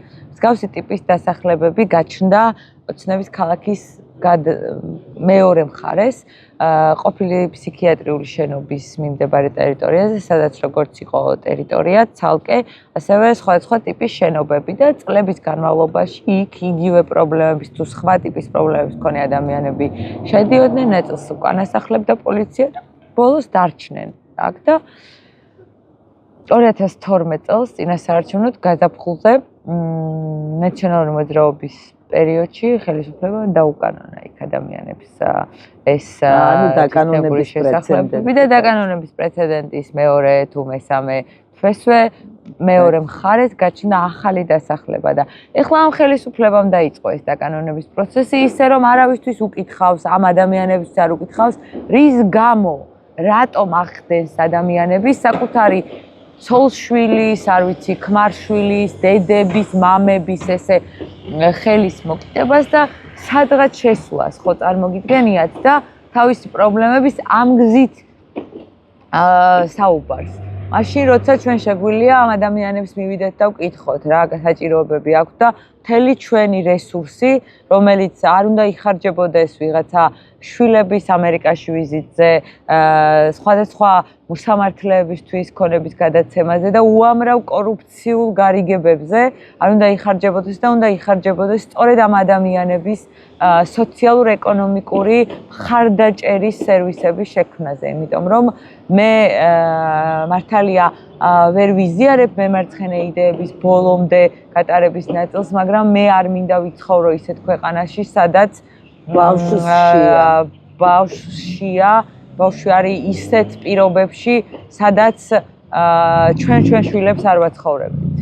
მსგავსი ტიპის დასახლებები გაჩნდა ოცნების ქალაქის მეორე მხარეს, ყოფილი ფსიქიატრიული შენობის მიმდებარე ტერიტორიაზე, სადაც როგორც იყო ტერიტორია, ცალკე, ასევე სხვადასხვა ტიპის შენობები და წლების განმავლობაში იქ იგივე პრობლემების თუ სხვა ტიპის პრობლემების მქონე ადამიანები შედიოდნენ, ნაწილს უკანასახლებდა პოლიცია და ბოლოს დარჩნენ. აქ და 2012 წელს წინასაარჩევნოდ გაზაფხულზე ნაციონალური მოძრაობის პერიოდში ხელისუფლებამ დაუკანონა იქ ადამიანებს ეს დაკანონების პრეცედენტი და დაკანონების პრეცედენტის მეორე თუ მესამე თვესვე მეორე მხარეს გაჩნდა ახალი დასახლება და ეხლა ამ ხელისუფლებამ დაიწყო ეს დაკანონების პროცესი ისე რომ არავისთვის უკითხავს ამ ადამიანებს არ უკითხავს რის გამო რატომ ახდენს ადამიანების საკუთარი ცოლშვილის, არ ვიცი, ქმარშვილის, დედების, მამების ესე ხელის მოკიდებას და სადღაც შესვლას, ხო წარმოგიდგენიათ და თავისი პრობლემების ამ გზით საუბარს. მაშინ როცა ჩვენ შეგვიძლია ამ ადამიანებს მივიდეთ და ვკითხოთ რა საჭიროებები აქვთ და მთელი ჩვენი რესურსი, რომელიც არ უნდა იხარჯებოდეს ვიღაცა შვილების ამერიკაში ვიზიტზე, სხვადასხვა უსამართლეებისთვის ქონების გადაცემაზე და უამრავ კორუფციულ გარიგებებზე არ უნდა იხარჯებოდეს და უნდა იხარჯებოდეს სწორედ ამ ადამიანების სოციალურ-ეკონომიკური მხარდაჭერის სერვისების შექმნაზე, იმიტომ რომ მე მართალია ვერ ვიზიარებ მემარცხენე იდეების ბოლომდე გატარების ნაწილს, მაგრამ მე არ მინდა ვიცხოვრო ისეთ ქვეყანაში, სადაც ბავშვი არის ისეთ პირობებში, სადაც ჩვენ შვილებს არ ვაცხოვრებთ.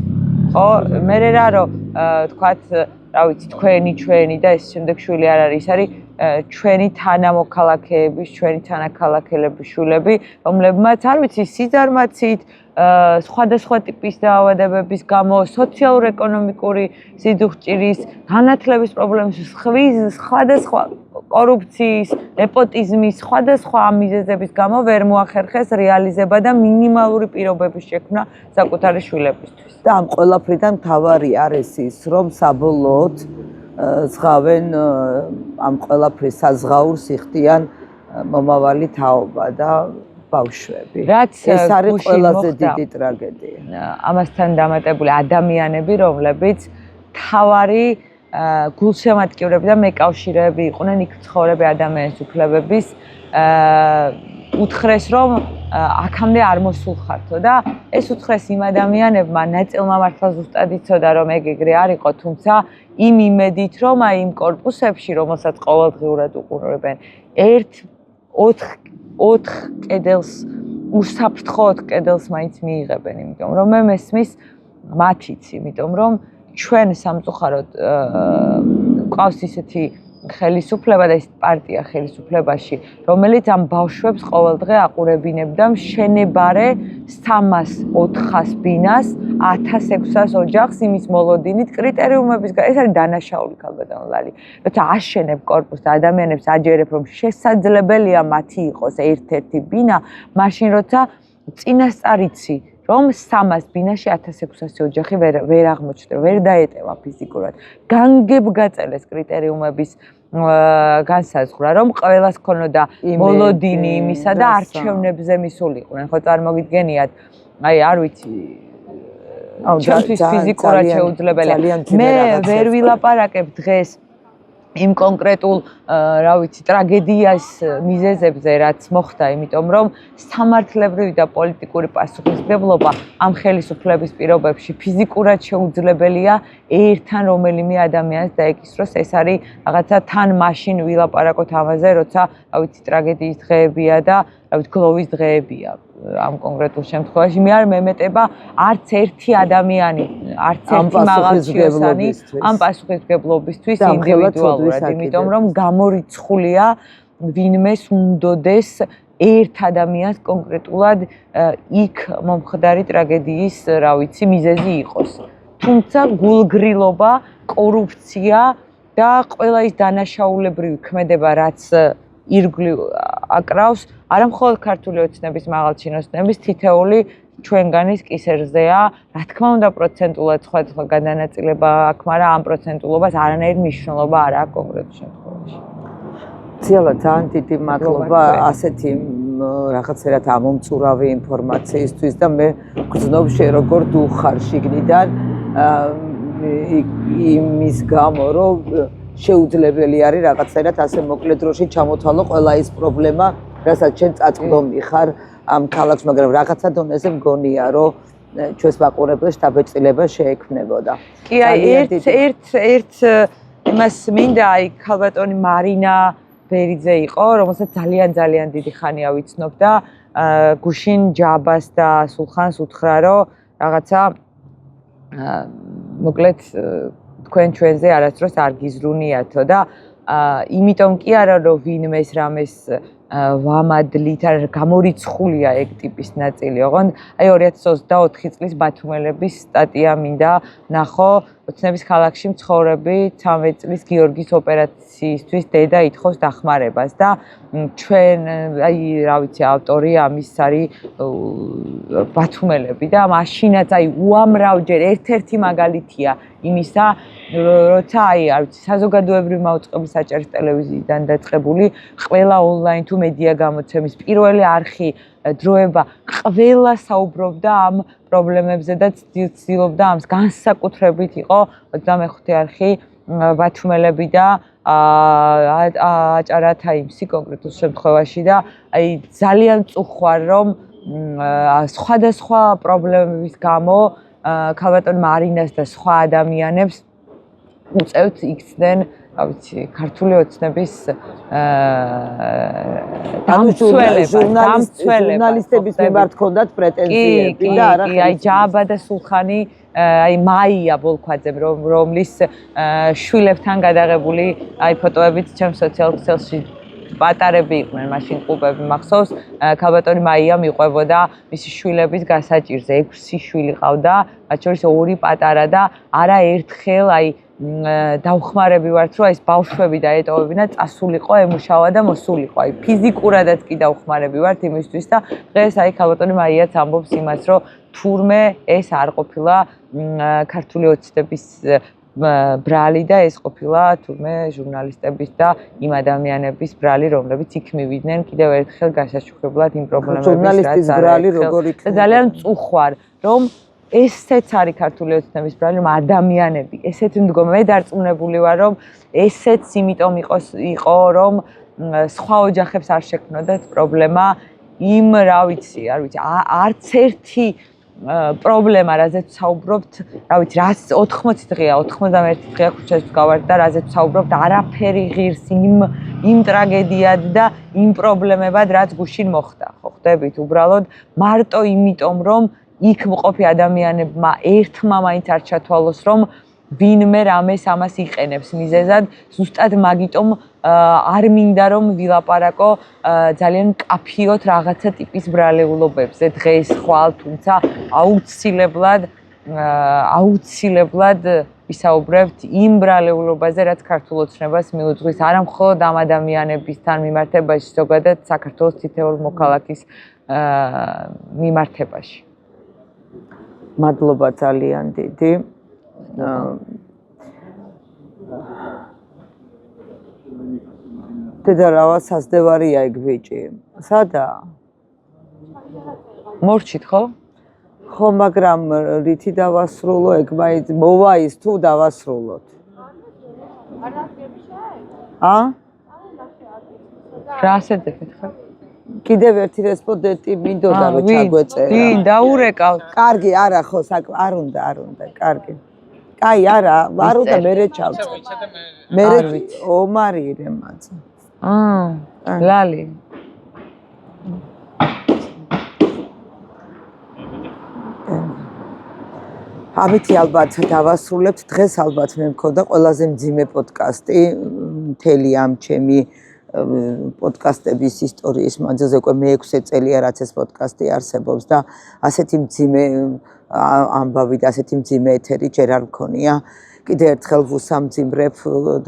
ხო, მე რა რომ თქვათ, რა ვიცი, ჩვენი და ეს შემდეგ შვილი არ არის, არის ჩვენი თანამოქალაქეების, ჩვენი თანაქალაქელების შვილები, რომლებმაც არ ვიცი, სიძარმაცით, სხვადასხვა ტიპის დაავადებების გამო, სოციალურ-ეკონომიკური სიდუხჭირის, განათლების პრობლემების, სხვადასხვა კორუფციის, ნეპოტიზმის, სხვადასხვა ამ მიზეზების გამო ვერ მოახერხეს რეალიზება და მინიმალური პირობების შექმნა საკუთარი შვილებისთვის. და ამ ყველაფრიდან მთავარი არის ის, რომ საბოლოოდ ზღავენ ამ ყველაფრის საზღაურს იხდიან მომავალი თაობა და ბავშვები. ეს არის ყველაზე დიდი ტრაგედია. ამასთან დამატებული ადამიანები, რომლებიც თავარი გულშემატკივრები და მეკავშირეები იყვნენ იქ ცხოვრები ადამიანის უფლებების უთხრეს რომ აქამდე არ მოსულხართო და ეს უთხრეს იმ ადამიანებმა ნაწილმა მართლა ზუსტად იცოდა რომ ეგ ეგრე არ იყო, თუმცა იმ იმედით რომ აი იმ კორპუსებში რომელსაც ყოველდღიურად უყურებენ 4 კედელს უსაფრთხო 4 კედელს მაინც მიიღებენ, იმიტომ რომ მე მესმის მათიც, იმიტომ რომ ჩვენ სამწუხაროდ ყავს ისეთი ხელისუფლება და ეს პარტია ხელისუფლებაში, რომელიც ამ ბავშვებს ყოველდღე აყურებინებდა მშენებარე 300-400 ბინას, 1600 ოჯახს იმის მოლოდინით კრიტერიუმების ეს არის დანაშაული ქალბატონლალი. როცა აშენებ კორპუსს და ადამიანებს აჯერებ რომ შესაძლებელია მათი იყოს ერთ-ერთი ბინა, მაშინ როცა წინასწარ იცი რომ 300 ბინაში 1600 ოჯახი ვერ აღმოჩნდა, ვერ დაეტევა ფიზიკურად. განგებ გაწელეს კრიტერიუმების განსაზღვრა, რომ ყველას ქონოდა მოლოდინი იმისა და არჩევნებზე მისულიყვნენ. ხო წარმოგიდგენიათ, აი არ ვიცი ჩვენთვის ფიზიკურად შეუძლებელია. მე ვერ ვილაპარაკებ დღეს იმ კონკრეტულ, რა ვიცი, ტრაგედიას მიზეზებზე, რაც მოხდა, იმიტომ რომ სამართლებრივი და პოლიტიკური პასუხისმგებლობა ამ ხელისუფლების პირობებში ფიზიკურად შეუძლებელია ერთთან რომელიმე ადამიანს დაეკისროს. ეს არის რაღაცა თან მაშინ ვილაპარაკოთ ამაზე, როცა, რა ვიცი, ტრაგედიის დღეებია და, რა ვიცი, გლოვის დღეებია. ამ კონკრეტულ შემთხვევაში მე არ მემეტება არც ერთი ადამიანი, არც ერთი მაღალჩინოსანი ამ პასუხისმგებლობისთვის ინდივიდუალურად, იმიტომ რომ გამორიცხულია ვინმეს უნდოდეს ერთ ადამიანს კონკრეტულად იქ მომხდარი ტრაგედიის, რა ვიცი, მიზეზი იყოს. თუმცა გულგრილობა, კორუფცია და ყველა ის დანაშაულებრივი ქმედება, რაც ირგვლივ აკრავს, არა მხოლოდ ქართული ოცნების მაღალჩინოსნების თითეული ჩვენგანის კისერზეა, რა თქმა უნდა პროცენტულად სხვადასხვა გადანაწილება აქვს, მაგრამ ამ პროცენტულობას არანაირი მნიშვნელობა არ აქვს კონკრეტულ შემთხვევაში. ციალა ძალიან დიდი მადლობა ასეთი რაღაცერად ამომწურავი ინფორმაციისთვის და მე გრძნობ შე როგორ დუხარ შიგნიდან იმის გამო რომ შეუძლებელი არის რაღაცერად ასე მოკლე დროში ჩამოთვალო ყველა ის პრობლემა, რასაც ჩვენ წაწყდომი ხარ ამ ქალაქს, მაგრამ რაღაცა დონეზე მგონია, რომ ჩვენს მაყურებელს დაბეჭდილება შეექმნებოდა. კი, აი ერთ იმას მინდა, აი ქალბატონი მარინა ბერიძე იყო, რომელსაც ძალიან დიდი ხანია ვიცნობ და გუშინ ჯაბას და სულხანს უთხრა, რომ რაღაცა მოკლედ თქვენ ჩვენზე არასდროს არ გიზრუნიათო და იმიტომ კი არა რომ ვინმეს რამეს ვამადლით არ გამორიცხულია ეგ ტიპის ნაწილი, ოღონდ აი 2024 წლის ბათუმელების სტატია მინდა ნახო ოცნების ქალაქში მცხოვრები 13 წლის გიორგის ოპერაციისთვის დედა ითხოვს დახმარებას და ჩვენ აი რა ვიცი ავტორი ამის არის ბათუმელები და მაშინაც აი უამრავჯერ ერთ-ერთი მაგალითია იმისა, როცა აი არ ვიცი საზოგადოებრივი მაუწყებლის საჭირო ტელევიზიიდან დაწყებული ყველა ონლაინ თუ მედია გამოცემის პირველი არხი დროება ყველა საუბრობდა ამ პრობლემებზე და ცდილობდა ამს განსაკუთრებით იყო 25 არხი ბათუმელები და აჭარა თაიმსი კონკრეტულ შემთხვევაში და აი ძალიან წუხვარ რომ სხვადასხვა პრობლემების გამო ქალბატონ მარინას და სხვა ადამიანებს უწევთ იქცნენ, რა ვიცი, ქართული ოცნების ჟურნალისტების მიმართ ჰქონდათ პრეტენზიები და არა აი ჯაბა და სულხანი აი მაია ბოლქვაძემ რომლის შვილებთან გადაღებული აი ფოტოებიც ჩემს სოციალურ ქსელში პატარები იყვნენ, მაშინ ყუბები მახსოვს, ქალბატონი მაია მიყვებოდა მისი შვილების გასაჭირზე, 6 შვილი ყავდა, მათ შორის 2 პატარა და არა ერთხელ აი დავხმარები ვართ, რომ ეს ბავშვები დაეტოვებინა, წასულიყო, ემუშავა და მოსულიყო. აი ფიზიკურადაც კი დავხმარები ვართ იმისთვის და დღეს აი ქალბატონი მაიაც ამბობს იმას, რომ თურმე ეს არ ყოფილა ქართული ოცნების ბრალი და ეს ყოფილა თურმე ჟურნალისტების და იმ ადამიანების ბრალი, რომლებიც იქ მივიდნენ კიდევ ერთხელ გასაშუქებლად იმ პრობლემების, ჟურნალისტის ბრალი როგორ იქნება? ძალიან წუხვარ, რომ ესეც არის ქართული ოცნების ბრალი, რომ ადამიანები ესეთ მდგომ მე დარწმუნებული ვარ, რომ ესეც იმიტომ იყო, რომ სხვა ოჯახებს არ შექმნოდათ პრობლემა, იმ რა ვიცი, არც ერთი პრობლემა, რაზეც საუბრობთ, რა ვიცი, რაც 80 დღეა, 91 დღეა ქუჩაში გავართ და რაზეც საუბრობთ, არაფერი ღირს იმ ტრაგედიად და იმ პრობლემებად, რაც გუშინ მოხდა. ხო ხდებით, უბრალოდ მარტო იმიტომ, რომ იქ მყოფი ადამიანებმა ერთმა მაინც არ ჩათვალოს, რომ ვინმე რამეს ამას იყენებს მიზეზად, ზუსტად მაგიტომ არ მინდა რომ ვილაპარაკო ძალიან კაფიოთ რაღაცა ტიპის ბრალეულობებზე დღეს ხვალ, თუმცა აუცილებლად ვისაუბრებთ იმ ბრალეულობაზე, რაც ქართულ ოცნებას მიუძღვის არა მხოლოდ ამ ადამიანებისთან მიმართებაში, ზოგადად საქართველოს თითოეულ მოქალაქის მიმართებაში. მადლობა ძალიან დიდი. დედა რავა სასდევარია ეგ ბიჭი. სადაა? მორჩით ხო? ხო, მაგრამ რითი დავასრულო ეგ მაინც მოვა ის თუ დავასრულოთ. რა ასეძებთ ხარ? კიდევ ერთი რესპონდენტი მინდოდა რომ ჩაგვეწერა. ვინ დაურეკავ? კარგი, არა ხო, არ უნდა, კარგი. კაი, არა უნდა მერე ჩავწე. მერე ომარი რემაძე. ლალი. ამითი ალბათ დავასრულებთ. დღეს ალბათ მე მქონდა ყველაზე მძიმე პოდკასტი მთელი ამ ჩემი პოდკასტების ისტორიის მანძილზე უკვე მე-6 წელია რაც ეს პოდკასტი არსებობს და ასეთი მძიმე ამბავი და ასეთი მძიმე ეთერი ჯერ არ მქონია. კიდევ ერთხელ ვუსამძიმრებ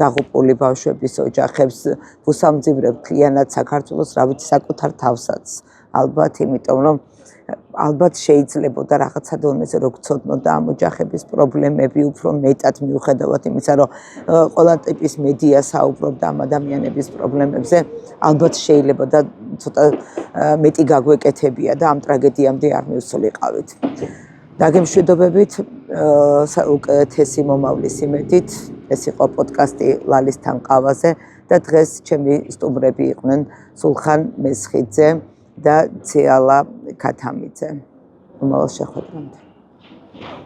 დაღუპული ბავშვების ოჯახებს, ვუსამძიმრებ მთლიანად საქართველოს, რა ვიცი, საკუთარ თავსაც. ალბათ, იმიტომ რომ ალბათ შეიძლებოდა რაღაცა დონეზე რო გცოდნოდა ამ ოჯახების პრობლემები უფრო მეტად მიუხედავად იმისა, რომ ყველა ტიპის მედია საუბრობდა ამ ადამიანების პრობლემებზე, ალბათ შეიძლება და ცოტა მეტი გაგვეკეთებია და ამ ტრაგედიამდე არ მივსულიყავით. დაგემშვიდობებით უკეთესი მომავლის იმედით. ეს იყო პოდკასტი ლალისთან ყავაზე და დღეს ჩემი სტუმრები იყვნენ სულხან მესხიძე და ციალა ქათამიძე. მომავალ შეხვედრამდე.